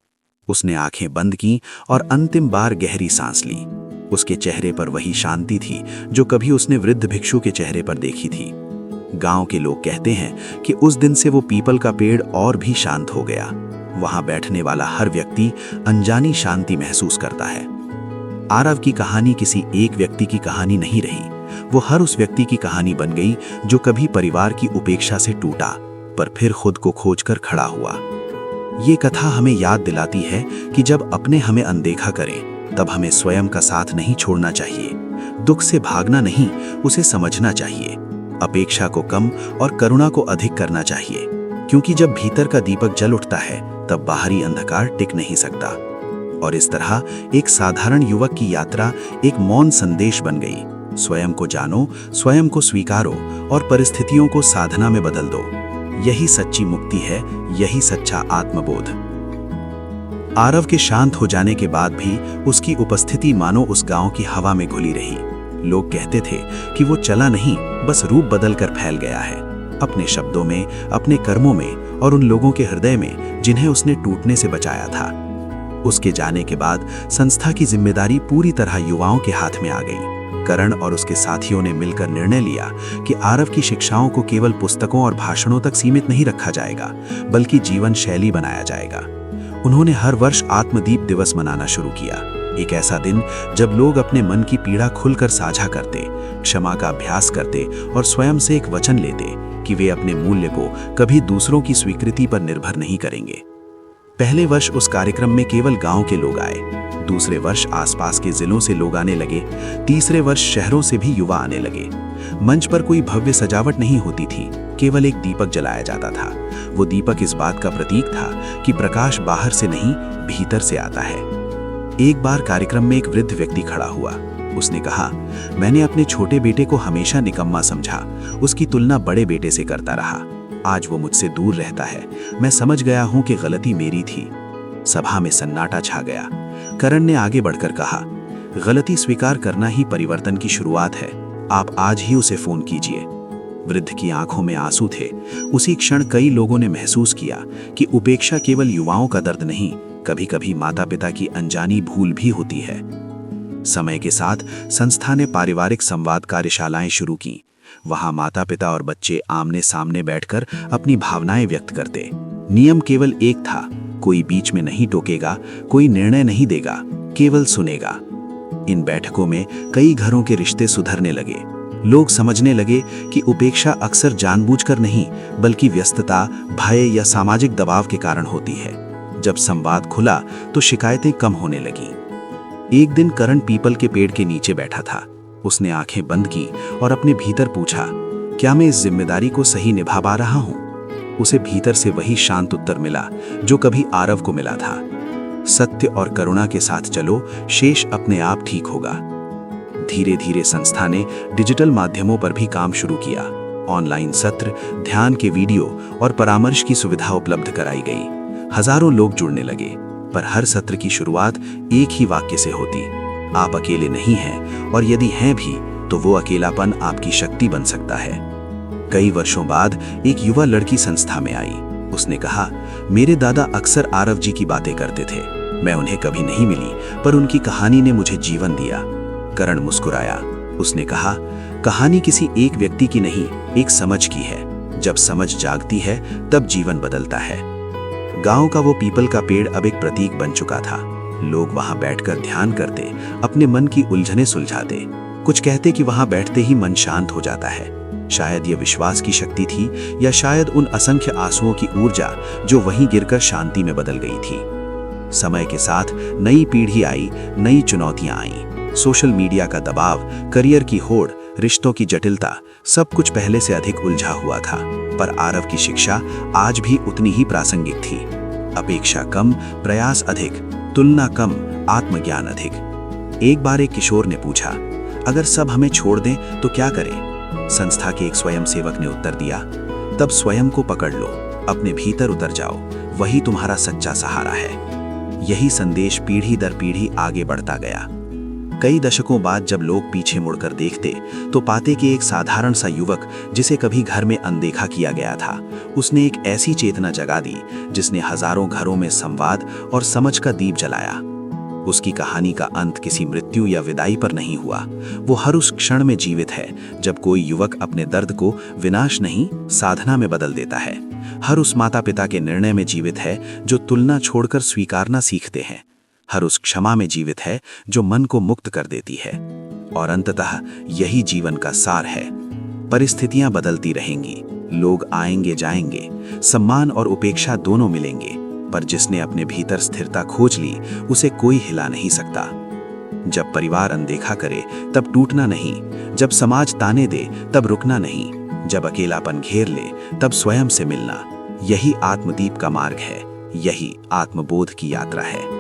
उसने आंखें बंद की और अंतिम बार गहरी सांस ली। उसके चेहरे पर वही शांति थी जो कभी उसने वृद्ध भिक्षु के चेहरे पर देखी थी। गांव के लोग कहते हैं कि उस दिन से वो पीपल का पेड़ और भी शांत हो गया। वहां बैठने वाला हर व्यक्ति अनजानी शांति महसूस करता है। आरव की कहानी किसी एक व्यक्ति की कहानी नहीं रही। वो हर उस व्यक्ति की कहानी बन गई जो कभी परिवार की उपेक्षा से टूटा, पर फिर खुद को खोजकर खड़ा हुआ। ये कथा हमें याद दिलाती है कि जब अपने हमें अनदेखा करें, तब हमें स्वयं का साथ नहीं छोड़ना चाहिए। दुख से भागना नहीं, उसे समझना चाहिए। अपेक्षा को कम और करुणा को अधिक करना चाहिए, क्योंकि जब भीतर का दीपक जल उठता है तब बाहरी अंधकार टिक नहीं सकता। और इस तरह एक साधारण युवक की यात्रा एक मौन संदेश बन गई। स्वयं को जानो, स्वयं को स्वीकारो और परिस्थितियों को साधना में बदल दो। यही सच्ची मुक्ति है, यही सच्चा आत्मबोध। आरव के शांत हो जाने के बाद भी उसकी उपस्थिति मानो उस गांव की हवा में घुली रही। लोग कहते थे कि वो चला नहीं, बस रूप बदलकर फैल गया है, अपने शब्दों में, अपने कर्मों में और उन लोगों के हृदय में जिन्हें उसने टूटने से बचाया था। उसके जाने के बाद संस्था की जिम्मेदारी पूरी तरह युवाओं के हाथ में आ गई। करण और उसके साथियों ने मिलकर निर्णय लिया कि आरव की शिक्षाओं को केवल पुस्तकों और भाषणों तक सीमित नहीं रखा जाएगा, बल्कि जीवन शैली बनाया जाएगा। उन्होंने हर वर्ष आत्मदीप दिवस मनाना शुरू किया, एक ऐसा दिन जब लोग अपने मन की पीड़ा खुलकर साझा करते, क्षमा का अभ्यास करते और स्वयं से एक वचन लेते कि वे अपने मूल्य को कभी दूसरों की स्वीकृति पर निर्भर नहीं करेंगे। पहले वर्ष उस कार्यक्रम में केवल गांव के लोग आए, दूसरे वर्ष आसपास के जिलों से लोग आने लगे, तीसरे वर्ष शहरों से भी युवा आने लगे। मंच पर कोई भव्य सजावट नहीं होती थी, केवल एक दीपक जलाया जाता था। वो दीपक इस बात का प्रतीक था कि प्रकाश बाहर से नहीं, भीतर से आता है। एक बार कार्यक्रम में एक वृद्ध व्यक्ति खड़ा हुआ। उसने कहा, मैंने अपने छोटे बेटे को हमेशा निकम्मा समझा, उसकी तुलना बड़े बेटे से करता रहा। आज वो मुझसे दूर रहता है, मैं समझ गया हूं कि गलती मेरी थी। सभा में सन्नाटा छा गया। करण ने आगे बढ़कर कहा, गलती स्वीकार करना ही परिवर्तन की शुरुआत है, आप आज ही उसे फोन कीजिए। वृद्ध की आंखों में आंसू थे। उसी क्षण कई लोगों ने महसूस किया कि उपेक्षा केवल युवाओं का दर्द नहीं, कभी कभी माता पिता की अनजानी भूल भी होती है। समय के साथ संस्था ने पारिवारिक संवाद कार्यशालाएं शुरू की। वहां माता पिता और बच्चे आमने सामने बैठकर अपनी भावनाएं व्यक्त करते। नियम केवल एक था, कोई बीच में नहीं टोकेगा, कोई निर्णय नहीं देगा, केवल सुनेगा। इन बैठकों में कई घरों के रिश्ते सुधरने लगे। लोग समझने लगे कि उपेक्षा अक्सर जानबूझकर नहीं, बल्कि व्यस्तता, भय या सामाजिक दबाव के कारण होती है। जब संवाद खुला तो शिकायतें कम होने लगीं। एक दिन करण पीपल के पेड़ के नीचे बैठा था। उसने आंखें बंद की और अपने भीतर पूछा, क्या मैं इस जिम्मेदारी को सही निभा पा रहा हूं? उसे भीतर से वही शांत उत्तर मिला जो कभी आरव को मिला था, सत्य और करुणा के साथ चलो, शेष अपने आप ठीक होगा। धीरे धीरे संस्था ने डिजिटल माध्यमों पर भी काम शुरू किया। ऑनलाइन सत्र, ध्यान के वीडियो और परामर्श की सुविधा उपलब्ध कराई गई। हजारों लोग जुड़ने लगे। पर हर सत्र की शुरुआत एक ही वाक्य से होती, आप अकेले नहीं हैं, और यदि हैं भी तो वो अकेलापन आपकी शक्ति बन सकता है। कई वर्षों बाद एक युवा लड़की संस्था में आई। उसने कहा, मेरे दादा अक्सर आरव जी की बातें करते थे। मैं उन्हें कभी नहीं मिली, पर उनकी कहानी ने मुझे जीवन दिया। करण मुस्कुराया। उसने कहा, कहानी किसी एक व्यक्ति की नहीं, एक समझ की है। जब समझ जागती है तब जीवन बदलता है। गांव का वो पीपल का पेड़ अब एक प्रतीक बन चुका था। लोग वहां बैठकर ध्यान करते, अपने मन की उलझनें सुलझाते। कुछ कहते कि वहां बैठते ही मन शांत हो जाता है। शायद ये विश्वास की शक्ति थी, या शायद उन असंख्य आंसुओं की ऊर्जा जो वहीं गिरकर शांति में बदल गई थी। समय के साथ नई पीढ़ी आई, नई चुनौतियां आईं। सोशल मीडिया का दबाव, करियर की होड़, रिश्तों की जटिलता, सब कुछ पहले से अधिक उलझा हुआ था। पर आरव की शिक्षा आज भी उतनी ही प्रासंगिक थी। अपेक्षा कम, प्रयास अधिक, तुलना कम, आत्मज्ञान अधिक। एक बार एक किशोर ने पूछा, अगर सब हमें छोड़ दें तो क्या करें? संस्था के एक स्वयंसेवक ने उत्तर दिया, तब स्वयं को पकड़ लो, अपने भीतर उतर जाओ, वही तुम्हारा सच्चा सहारा है। यही संदेश पीढ़ी दर पीढ़ी आगे बढ़ता गया। कई दशकों बाद जब लोग पीछे मुड़कर देखते तो पाते कि एक साधारण सा युवक जिसे कभी घर में अनदेखा किया गया था, उसने एक ऐसी चेतना जगा दी जिसने हजारों घरों में संवाद और समझ का दीप जलाया। उसकी कहानी का अंत किसी मृत्यु या विदाई पर नहीं हुआ। वो हर उस क्षण में जीवित है जब कोई युवक अपने दर्द को विनाश नहीं, साधना में बदल देता है। हर उस माता पिता के निर्णय में जीवित है जो तुलना छोड़कर स्वीकारना सीखते हैं। हर उस क्षमा में जीवित है जो मन को मुक्त कर देती है। और अंततः यही जीवन का सार है। परिस्थितियां बदलती रहेंगी, लोग आएंगे जाएंगे, सम्मान और उपेक्षा दोनों मिलेंगे, पर जिसने अपने भीतर स्थिरता खोज ली उसे कोई हिला नहीं सकता। जब परिवार अनदेखा करे तब टूटना नहीं, जब समाज ताने दे तब रुकना नहीं, जब अकेलापन घेर ले तब स्वयं से मिलना। यही आत्मदीप का मार्ग है, यही आत्मबोध की यात्रा है।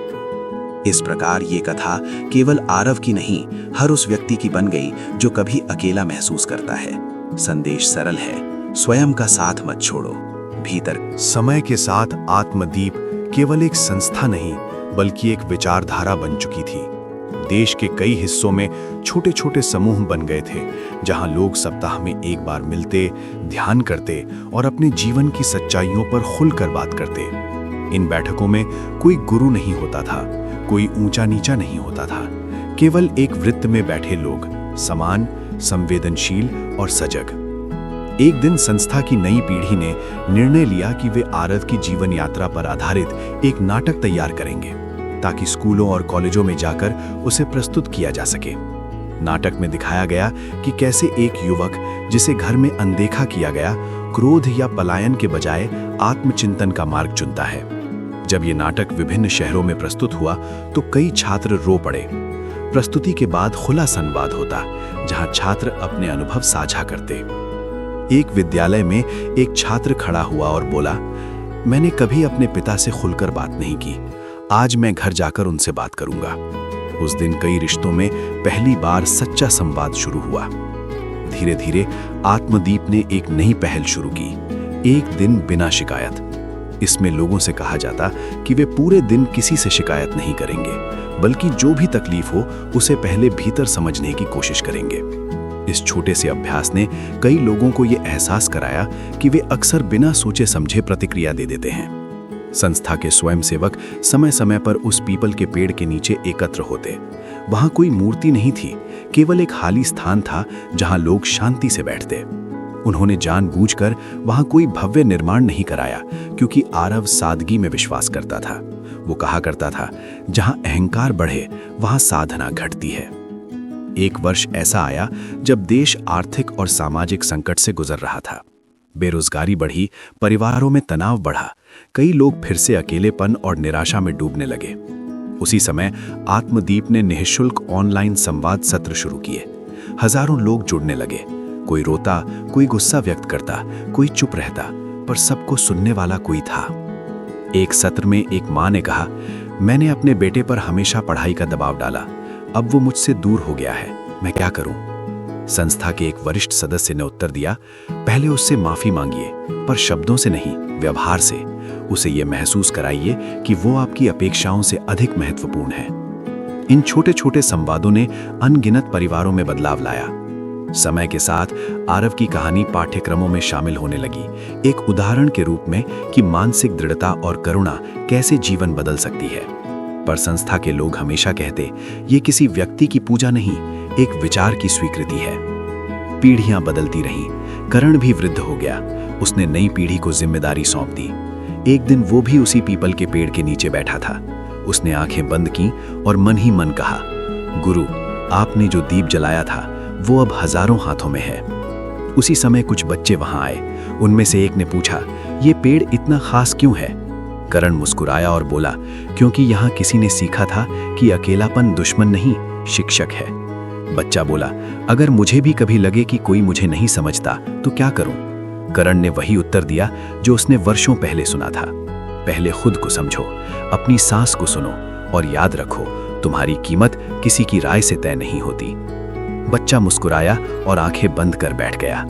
इस प्रकार ये कथा केवल आरव की नहीं, हर उस व्यक्ति की बन गई जो कभी अकेला महसूस करता है। संदेश सरल है, स्वयं का साथ मत छोड़ो, भीतर। समय के साथ आत्मदीप केवल एक संस्था नहीं बल्कि एक विचारधारा बन चुकी थी। देश के कई हिस्सों में छोटे छोटे समूह बन गए थे जहां लोग सप्ताह में एक बार मिलते, ध्यान करते और अपने जीवन की सच्चाइयों पर खुलकर बात करते। इन बैठकों में कोई गुरु नहीं होता था, कोई ऊंचा नीचा नहीं होता था। केवल एक वृत्त में बैठे लोग, समान, संवेदनशील और सजग। एक दिन संस्था की नई पीढ़ी ने निर्णय लिया कि वे आरव की जीवन यात्रा पर आधारित एक नाटक तैयार करेंगे ताकि स्कूलों और कॉलेजों में जाकर उसे प्रस्तुत किया जा सके। नाटक में दिखाया गया कि कैसे एक युवक जिसे घर में अनदेखा किया गया, क्रोध या पलायन के बजाय आत्मचिंतन का मार्ग चुनता है। जब ये नाटक विभिन्न शहरों में प्रस्तुत हुआ तो कई छात्र रो पड़े। प्रस्तुति के बाद खुला संवाद होता जहां छात्र अपने अनुभव साझा करते। एक विद्यालय में एक छात्र खड़ा हुआ और बोला, मैंने कभी अपने पिता से खुलकर बात नहीं की, आज मैं घर जाकर उनसे बात करूंगा। उस दिन कई रिश्तों में पहली बार सच्चा संवाद शुरू हुआ। धीरे धीरे आत्मदीप ने एक नई पहल शुरू की, एक दिन बिना शिकायत। इसमें लोगों से कहा जाता कि वे पूरे दिन किसी से शिकायत नहीं करेंगे, बल्कि जो भी तकलीफ हो उसे पहले भीतर समझने की कोशिश करेंगे। इस छोटे से अभ्यास ने कई लोगों को यह एहसास कराया कि वे अक्सर बिना सोचे समझे प्रतिक्रिया दे देते हैं। संस्था के स्वयंसेवक समय समय पर उस पीपल के पेड़ के नीचे एकत्र होते। वहां कोई मूर्ति नहीं थी, केवल एक खाली स्थान था जहां लोग शांति से बैठते। उन्होंने जानबूझकर वहां कोई भव्य निर्माण नहीं कराया, क्योंकि आरव सादगी में विश्वास करता था। वो कहा करता था, जहां अहंकार बढ़े वहां साधना घटती है। एक वर्ष ऐसा आया जब देश आर्थिक और सामाजिक संकट से गुजर रहा था। बेरोजगारी बढ़ी, परिवारों में तनाव बढ़ा, कई लोग फिर से अकेलेपन और निराशा में डूबने लगे। उसी समय आत्मदीप ने निःशुल्क ऑनलाइन संवाद सत्र शुरू किए। हजारों लोग जुड़ने लगे। कोई रोता, कोई गुस्सा व्यक्त करता, कोई चुप रहता, पर सबको सुनने वाला कोई था। एक सत्र में एक मां ने कहा, मैंने अपने बेटे पर हमेशा पढ़ाई का दबाव डाला, अब वो मुझसे दूर हो गया है, मैं क्या करूं? संस्था के एक वरिष्ठ सदस्य ने उत्तर दिया, पहले उससे माफी मांगिए, पर शब्दों से नहीं, व्यवहार से। उसे ये महसूस कराइए कि वो आपकी अपेक्षाओं से अधिक महत्वपूर्ण है। इन छोटे छोटे संवादों ने अनगिनत परिवारों में बदलाव लाया। समय के साथ आरव की कहानी पाठ्यक्रमों में शामिल होने लगी, एक उदाहरण के रूप में कि मानसिक दृढ़ता और करुणा कैसे जीवन बदल सकती है। पर संस्था के लोग हमेशा कहते, ये किसी व्यक्ति की पूजा नहीं, एक विचार की स्वीकृति है। पीढ़ियां बदलती रहीं, करण भी वृद्ध हो गया। उसने नई पीढ़ी को जिम्मेदारी सौंप दी। एक दिन वो भी उसी पीपल के पेड़ के नीचे बैठा था। उसने आंखें बंद की और मन ही मन कहा, गुरु, आपने जो दीप जलाया था वो अब हजारों हाथों में है। उसी समय कुछ बच्चे वहां आए। उनमें से एक ने पूछा, ये पेड़ इतना खास क्यों है? करण मुस्कुराया और बोला, क्योंकि यहाँ किसी ने सीखा था कि अकेलापन दुश्मन नहीं, शिक्षक है। बच्चा बोला, अगर मुझे भी कभी लगे कि कोई मुझे नहीं समझता तो क्या करूं? करण ने वही उत्तर दिया जो उसने वर्षों पहले सुना था, पहले खुद को समझो, अपनी सांस को सुनो और याद रखो, तुम्हारी कीमत किसी की राय से तय नहीं होती। बच्चा मुस्कुराया और आंखें बंद कर बैठ गया।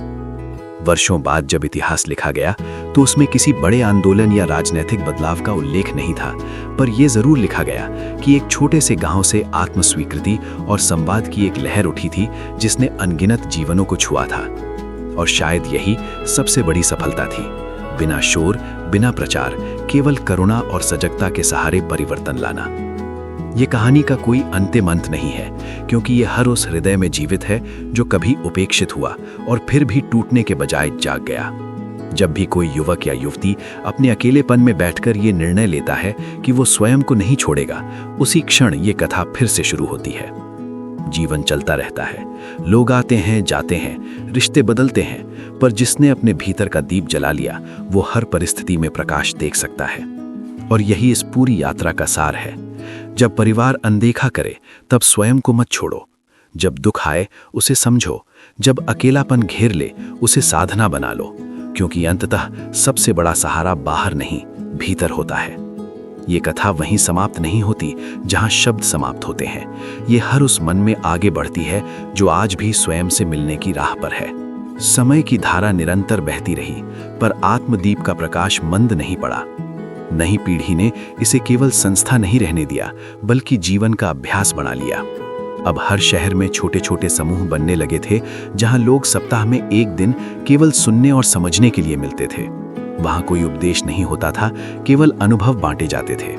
वर्षों बाद जब इतिहास लिखा गया तो उसमें किसी बड़े आंदोलन या राजनीतिक बदलाव का उल्लेख नहीं था, पर यह जरूर लिखा गया कि एक छोटे से गांव से आत्मस्वीकृति और संवाद की एक लहर उठी थी जिसने अनगिनत जीवनों को छुआ था। और शायद यही सबसे बड़ी सफलता थी, बिना शोर, बिना प्रचार, केवल करुणा और सजगता के सहारे परिवर्तन लाना। ये कहानी का कोई अंतिम अंत नहीं है, क्योंकि ये हर उस हृदय में जीवित है जो कभी उपेक्षित हुआ और फिर भी टूटने के बजाय जाग गया। जब भी कोई युवक या युवती अपने अकेलेपन में बैठकर ये निर्णय लेता है कि वो स्वयं को नहीं छोड़ेगा, उसी क्षण ये कथा फिर से शुरू होती है। जीवन चलता रहता है, लोग आते हैं, जाते हैं, रिश्ते बदलते हैं, पर जिसने अपने भीतर का दीप जला लिया वो हर परिस्थिति में प्रकाश देख सकता है। और यही इस पूरी यात्रा का सार है। जब परिवार अनदेखा करे तब स्वयं को मत छोड़ो। जब दुख आए उसे समझो। जब अकेलापन घेर ले उसे साधना बना लो, क्योंकि अंततः सबसे बड़ा सहारा बाहर नहीं, भीतर होता है। ये कथा वहीं समाप्त नहीं होती जहां शब्द समाप्त होते हैं। ये हर उस मन में आगे बढ़ती है जो आज भी स्वयं से मिलने की राह पर है। समय की धारा निरंतर बहती रही, पर आत्मदीप का प्रकाश मंद नहीं पड़ा। नई पीढ़ी ने इसे केवल संस्था नहीं रहने दिया, बल्कि जीवन का अभ्यास बना लिया। अब हर शहर में छोटे छोटे समूह बनने लगे थे, जहां लोग सप्ताह में एक दिन केवल सुनने और समझने के लिए मिलते थे। वहां कोई उपदेश नहीं होता था, केवल अनुभव बांटे जाते थे।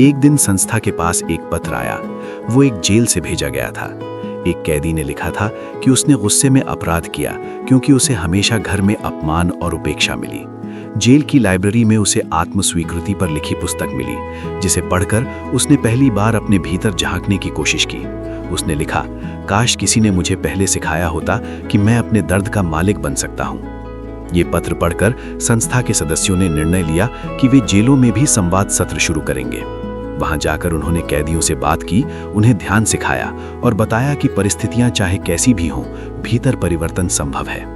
एक दिन संस्था के पास एक पत्र आया। वो एक जेल से भेजा गया था। एक कैदी ने लिखा था कि उसने गुस्से में अपराध किया क्योंकि उसे हमेशा घर में अपमान और उपेक्षा मिली। जेल की लाइब्रेरी में उसे आत्मस्वीकृति पर लिखी पुस्तक मिली, जिसे पढ़कर उसने पहली बार अपने भीतर झांकने की कोशिश की। उसने लिखा, काश किसी ने मुझे पहले सिखाया होता कि मैं अपने दर्द का मालिक बन सकता हूँ। ये पत्र पढ़कर संस्था के सदस्यों ने निर्णय लिया कि वे जेलों में भी संवाद सत्र शुरू करेंगे। वहां जाकर उन्होंने कैदियों से बात की, उन्हें ध्यान सिखाया और बताया कि परिस्थितियां चाहे कैसी भी हों, भीतर परिवर्तन संभव है।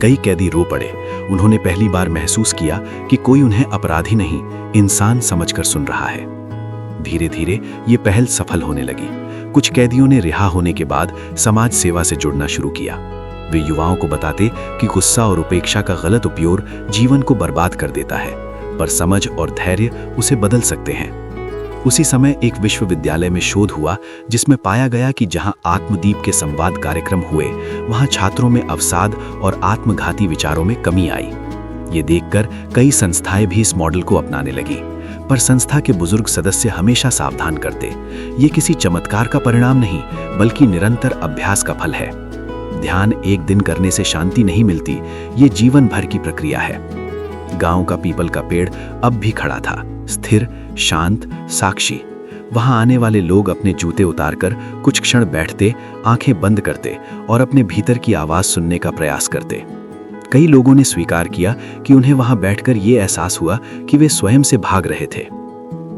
कई कैदी रो पड़े। उन्होंने पहली बार महसूस किया कि कोई उन्हें अपराधी नहीं, इंसान समझकर सुन रहा है। धीरे धीरे ये पहल सफल होने लगी। कुछ कैदियों ने रिहा होने के बाद समाज सेवा से जुड़ना शुरू किया। वे युवाओं को बताते कि गुस्सा और उपेक्षा का गलत उपयोग जीवन को बर्बाद कर देता है, पर समझ और धैर्य उसे बदल सकते हैं। उसी समय एक विश्वविद्यालय में शोध हुआ जिसमें पाया गया कि जहां आत्मदीप के संवाद कार्यक्रम हुए, वहां छात्रों में अवसाद और आत्मघाती विचारों में कमी आई। ये देखकर कई संस्थाएं भी इस मॉडल को अपनाने लगी, पर संस्था के बुजुर्ग सदस्य हमेशा सावधान करते, ये किसी चमत्कार का परिणाम नहीं, बल्कि निरंतर अभ्यास का फल है। ध्यान एक दिन करने से शांति नहीं मिलती, ये जीवन भर की प्रक्रिया है। गांव का पीपल का पेड़ अब भी खड़ा था, स्थिर, शांत, साक्षी। वहां आने वाले लोग अपने जूते उतारकर कुछ क्षण बैठते, आंखें बंद करते और अपने भीतर की आवाज सुनने का प्रयास करते। कई लोगों ने स्वीकार किया कि उन्हें वहां बैठकर ये एहसास हुआ कि वे स्वयं से भाग रहे थे।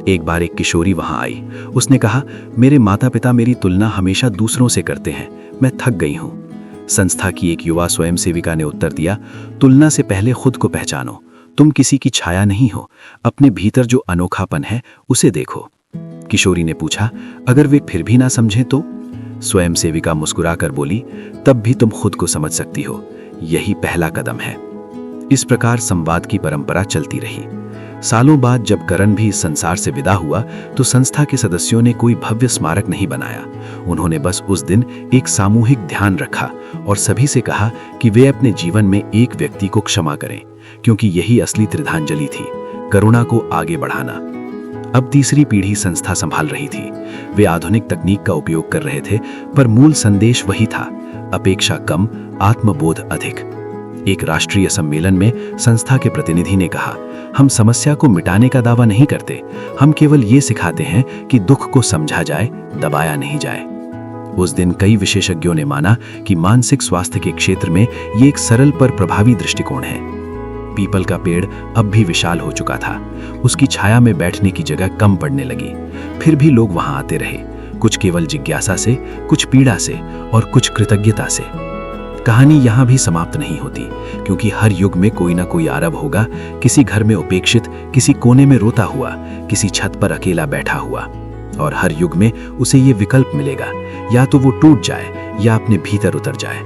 एक बार एक किशोरी वहां आई। उसने कहा, मेरे माता पिता मेरी तुलना हमेशा दूसरों से करते हैं, मैं थक गई हूं। संस्था की एक युवा स्वयं सेविका ने उत्तर दिया, तुलना से पहले खुद को पहचानो। तुम किसी की छाया नहीं हो, अपने भीतर जो अनोखापन है उसे देखो। किशोरी ने पूछा, अगर वे फिर भी ना समझें तो? स्वयं सेविका मुस्कुराकर बोली, तब भी तुम खुद को समझ सकती हो, यही पहला कदम है। इस प्रकार संवाद की परंपरा चलती रही। सालों बाद जब करण भी इस संसार से विदा हुआ तो संस्था के सदस्यों ने कोई भव्य स्मारक नहीं बनाया। उन्होंने बस उस दिन एक सामूहिक ध्यान रखा और सभी से कहा कि वे अपने जीवन में एक व्यक्ति को क्षमा करें, क्योंकि यही असली श्रद्धांजलि थी, करुणा को आगे बढ़ाना। अब तीसरी पीढ़ी संस्था संभाल रही थी। वे आधुनिक तकनीक का उपयोग कर रहे थे, पर मूल संदेश वही था, अपेक्षा कम, आत्मबोध अधिक। एक राष्ट्रीय सम्मेलन में संस्था के प्रतिनिधि ने कहा, हम समस्या को मिटाने का दावा नहीं करते, हम केवल ये सिखाते हैं कि दुख को समझा जाए, दबाया नहीं जाए। उस दिन कई विशेषज्ञों ने माना कि मानसिक स्वास्थ्य के क्षेत्र में ये एक सरल पर प्रभावी दृष्टिकोण है। पीपल का पेड़ अब भी विशाल हो चुका था। उसकी छाया में बैठने की जगह कम पड़ने लगी। फिर भी लोग वहां आते रहे, कुछ केवल जिज्ञासा से, कुछ पीड़ा से और कुछ कृतज्ञता से। कहानी यहाँ भी समाप्त नहीं होती, क्योंकि हर युग में कोई ना कोई आरव होगा, किसी घर में उपेक्षित, किसी कोने में रोता हुआ, किसी छत पर अकेला बैठा हुआ। और हर युग में उसे ये विकल्प मिलेगा, या तो वो टूट जाए या अपने भीतर उतर जाए।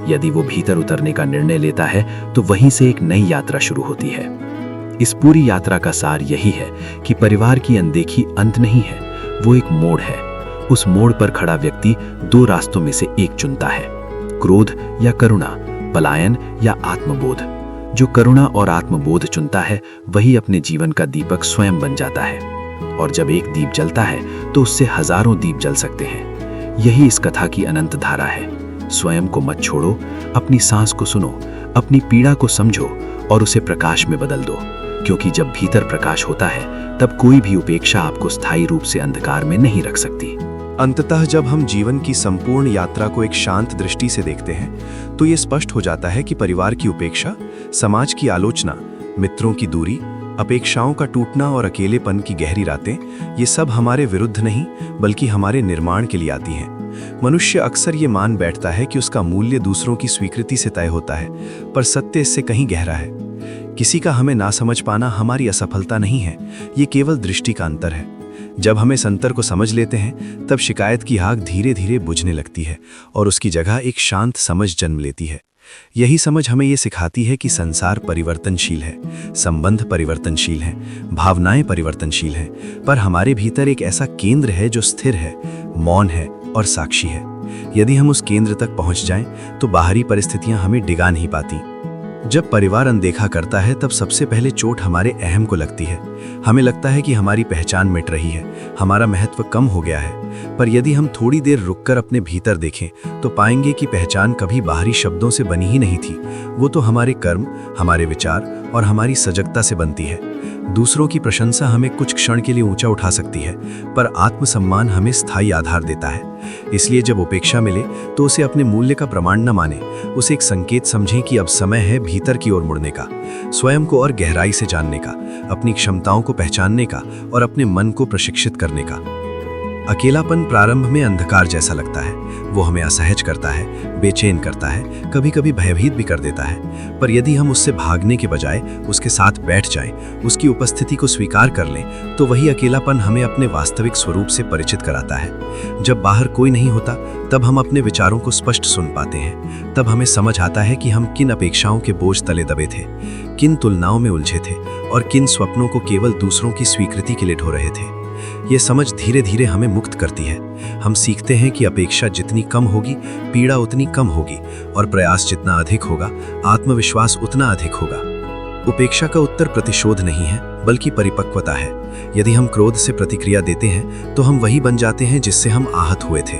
यदि वो भीतर उतरने का निर्णय लेता है तो वहीं से एक नई यात्रा शुरू होती है। इस पूरी यात्रा का सार यही है कि परिवार की अनदेखी अंत नहीं है, वो एक मोड़ है। उस मोड़ पर खड़ा व्यक्ति दो रास्तों में से एक चुनता है, क्रोध या करुणा, पलायन या आत्मबोध। जो करुणा और आत्मबोध चुनता है वही अपने जीवन का दीपक स्वयं बन जाता है। और जब एक दीप जलता है तो उससे हजारों दीप जल सकते हैं। यही इस कथा की अनंत धारा है। स्वयं को मत छोड़ो, अपनी सांस को सुनो, अपनी पीड़ा को समझो और उसे प्रकाश में बदल दो, क्योंकि जब भीतर प्रकाश होता है तब कोई भी उपेक्षा आपको स्थायी रूप से अंधकार में नहीं रख सकती। अंततः जब हम जीवन की संपूर्ण यात्रा को एक शांत दृष्टि से देखते हैं तो ये स्पष्ट हो जाता है कि परिवार की उपेक्षा, समाज की आलोचना, मित्रों की दूरी, अपेक्षाओं का टूटना और अकेलेपन की गहरी रातें, ये सब हमारे विरुद्ध नहीं बल्कि हमारे निर्माण के लिए आती हैं। मनुष्य अक्सर ये मान बैठता है कि उसका मूल्य दूसरों की स्वीकृति से तय होता है, पर सत्य इससे कहीं गहरा है। किसी का हमें ना समझ पाना हमारी असफलता नहीं है, ये केवल दृष्टि का अंतर है। जब हम इस अंतर को समझ लेते हैं तब शिकायत की आग धीरे धीरे बुझने लगती है और उसकी जगह एक शांत समझ जन्म लेती है। यही समझ हमें ये सिखाती है कि संसार परिवर्तनशील है, संबंध परिवर्तनशील हैं, भावनाएं परिवर्तनशील हैं, पर हमारे भीतर एक ऐसा केंद्र है जो स्थिर है, मौन है और साक्षी है। यदि हम उस केंद्र तक पहुंच जाएं तो बाहरी परिस्थितियां हमें डिगा नहीं पाती। जब परिवार अनदेखा करता है तब सबसे पहले चोट हमारे अहम को लगती है। हमें लगता है कि हमारी पहचान मिट रही है, हमारा महत्व कम हो गया है। पर यदि हम थोड़ी देर रुककर अपने भीतर देखें तो पाएंगे कि पहचान कभी बाहरी शब्दों से बनी ही नहीं थी। वो तो हमारे कर्म, हमारे विचार और हमारी सजगता से बनती है। दूसरों की प्रशंसा हमें कुछ क्षण के लिए ऊंचा उठा सकती है, पर आत्मसम्मान हमें स्थायी आधार देता है। इसलिए जब उपेक्षा मिले तो उसे अपने मूल्य का प्रमाण न माने, उसे एक संकेत समझें कि अब समय है भीतर की ओर मुड़ने का, स्वयं को और गहराई से जानने का, अपनी क्षमताओं को पहचानने का और अपने मन को प्रशिक्षित करने का। अकेलापन प्रारंभ में अंधकार जैसा लगता है, वो हमें असहज करता है, बेचैन करता है, कभी कभी भयभीत भी कर देता है। पर यदि हम उससे भागने के बजाय उसके साथ बैठ जाएं, उसकी उपस्थिति को स्वीकार कर लें, तो वही अकेलापन हमें अपने वास्तविक स्वरूप से परिचित कराता है। जब बाहर कोई नहीं होता तब हम अपने विचारों को स्पष्ट सुन पाते हैं। तब हमें समझ आता है कि हम किन अपेक्षाओं के बोझ तले दबे थे, किन तुलनाओं में उलझे थे और किन स्वप्नों को केवल दूसरों की स्वीकृति के लिए ढो रहे थे। ये समझ धीरे धीरे हमें मुक्त करती है। हम सीखते हैं कि अपेक्षा जितनी कम होगी, पीड़ा उतनी कम होगी और प्रयास जितना अधिक होगा, आत्मविश्वास उतना अधिक होगा। उपेक्षा का उत्तर प्रतिशोध नहीं है बल्कि परिपक्वता है। यदि हम क्रोध से प्रतिक्रिया देते हैं तो हम वही बन जाते हैं जिससे हम आहत हुए थे।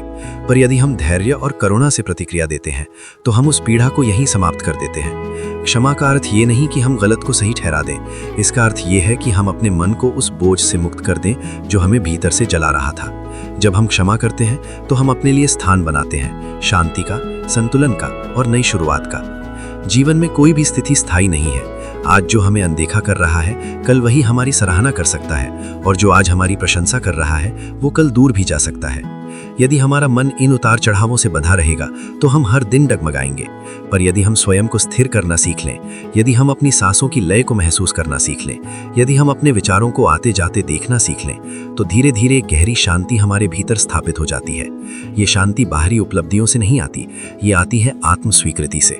पर यदि हम धैर्य और करुणा से प्रतिक्रिया देते हैं तो हम उस पीड़ा को यहीं समाप्त कर देते हैं। क्षमा का अर्थ ये नहीं कि हम गलत को सही ठहरा दें, इसका अर्थ ये है कि हम अपने मन को उस बोझ से मुक्त कर दें जो हमें भीतर से जला रहा था। जब हम क्षमा करते हैं तो हम अपने लिए स्थान बनाते हैं, शांति का, संतुलन का और नई शुरुआत का। जीवन में कोई भी स्थिति स्थायी नहीं है। आज जो हमें अनदेखा कर रहा है कल वही हमारी सराहना कर सकता है, और जो आज हमारी प्रशंसा कर रहा है वो कल दूर भी जा सकता है। यदि हमारा मन इन उतार चढ़ावों से बंधा रहेगा तो हम हर दिन डगमगाएंगे, पर यदि हम स्वयं को स्थिर करना सीख लें, यदि हम अपनी सांसों की लय को महसूस करना सीख लें, यदि हम अपने विचारों को आते जाते देखना सीख लें, तो धीरे धीरे एक गहरी शांति हमारे भीतर स्थापित हो जाती है। ये शांति बाहरी उपलब्धियों से नहीं आती, ये आती है आत्मस्वीकृति से।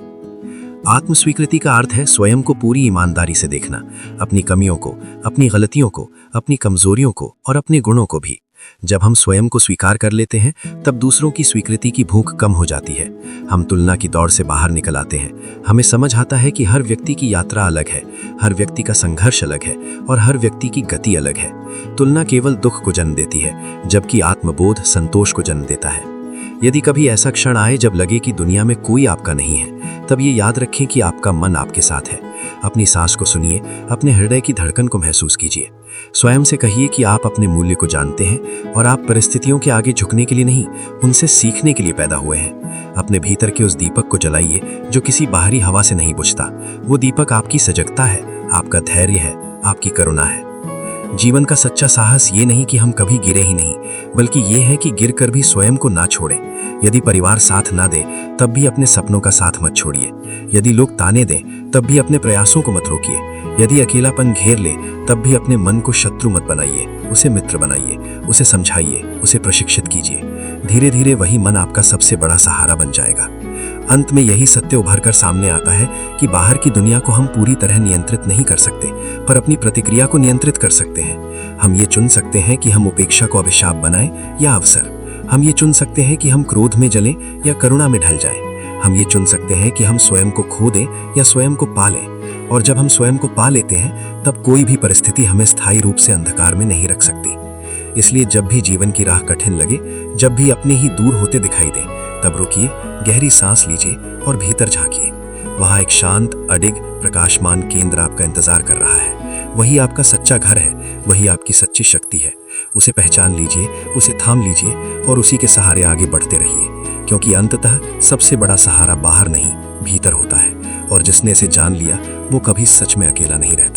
आत्मस्वीकृति का अर्थ है स्वयं को पूरी ईमानदारी से देखना, अपनी कमियों को, अपनी गलतियों को, अपनी कमजोरियों को और अपने गुणों को भी। जब हम स्वयं को स्वीकार कर लेते हैं तब दूसरों की स्वीकृति की भूख कम हो जाती है। हम तुलना की दौड़ से बाहर निकल आते हैं। हमें समझ आता है कि हर व्यक्ति की यात्रा अलग है, हर व्यक्ति का संघर्ष अलग है और हर व्यक्ति की गति अलग है। तुलना केवल दुख को जन्म देती है, जबकि आत्मबोध संतोष को जन्म देता है। यदि कभी ऐसा क्षण आए जब लगे कि दुनिया में कोई आपका नहीं है, तब ये याद रखें कि आपका मन आपके साथ है। अपनी सांस को सुनिए, अपने हृदय की धड़कन को महसूस कीजिए। स्वयं से कहिए कि आप अपने मूल्य को जानते हैं और आप परिस्थितियों के आगे झुकने के लिए नहीं, उनसे सीखने के लिए पैदा हुए हैं। अपने भीतर के उस दीपक को जलाइए जो किसी बाहरी हवा से नहीं बुझता। वो दीपक आपकी सजगता है, आपका धैर्य है, आपकी करुणा है। जीवन का सच्चा साहस ये नहीं कि हम कभी गिरे ही नहीं, बल्कि ये है कि गिरकर भी स्वयं को ना छोड़ें। यदि परिवार साथ ना दे तब भी अपने सपनों का साथ मत छोड़िए। यदि लोग ताने दें तब भी अपने प्रयासों को मत रोकिए। यदि अकेलापन घेर ले तब भी अपने मन को शत्रु मत बनाइए, उसे मित्र बनाइए, उसे समझाइए, उसे प्रशिक्षित कीजिए। धीरे धीरे वही मन आपका सबसे बड़ा सहारा बन जाएगा। अंत में यही सत्य उभर कर सामने आता है कि बाहर की दुनिया को हम पूरी तरह नियंत्रित नहीं कर सकते, पर अपनी प्रतिक्रिया को नियंत्रित कर सकते हैं। हम ये चुन सकते हैं कि हम उपेक्षा को अभिशाप बनाएं या अवसर। हम ये चुन सकते हैं कि हम क्रोध में जलें या करुणा में ढल जाएं। हम ये चुन सकते हैं कि हम स्वयं को खो दें या स्वयं को पा लें। और जब हम स्वयं को पा लेते हैं तब कोई भी परिस्थिति हमें स्थायी रूप से अंधकार में नहीं रख सकती। इसलिए जब भी जीवन की राह कठिन लगे, जब भी अपने ही दूर होते दिखाई दें, तब रुकिए, गहरी सांस लीजिए और भीतर झांकिए। वहां एक शांत, अडिग, प्रकाशमान केंद्र आपका इंतजार कर रहा है। वही आपका सच्चा घर है, वही आपकी सच्ची शक्ति है। उसे पहचान लीजिए, उसे थाम लीजिए और उसी के सहारे आगे बढ़ते रहिए, क्योंकि अंततः सबसे बड़ा सहारा बाहर नहीं, भीतर होता है। और जिसने इसे जान लिया वो कभी सच में अकेला नहीं रहता।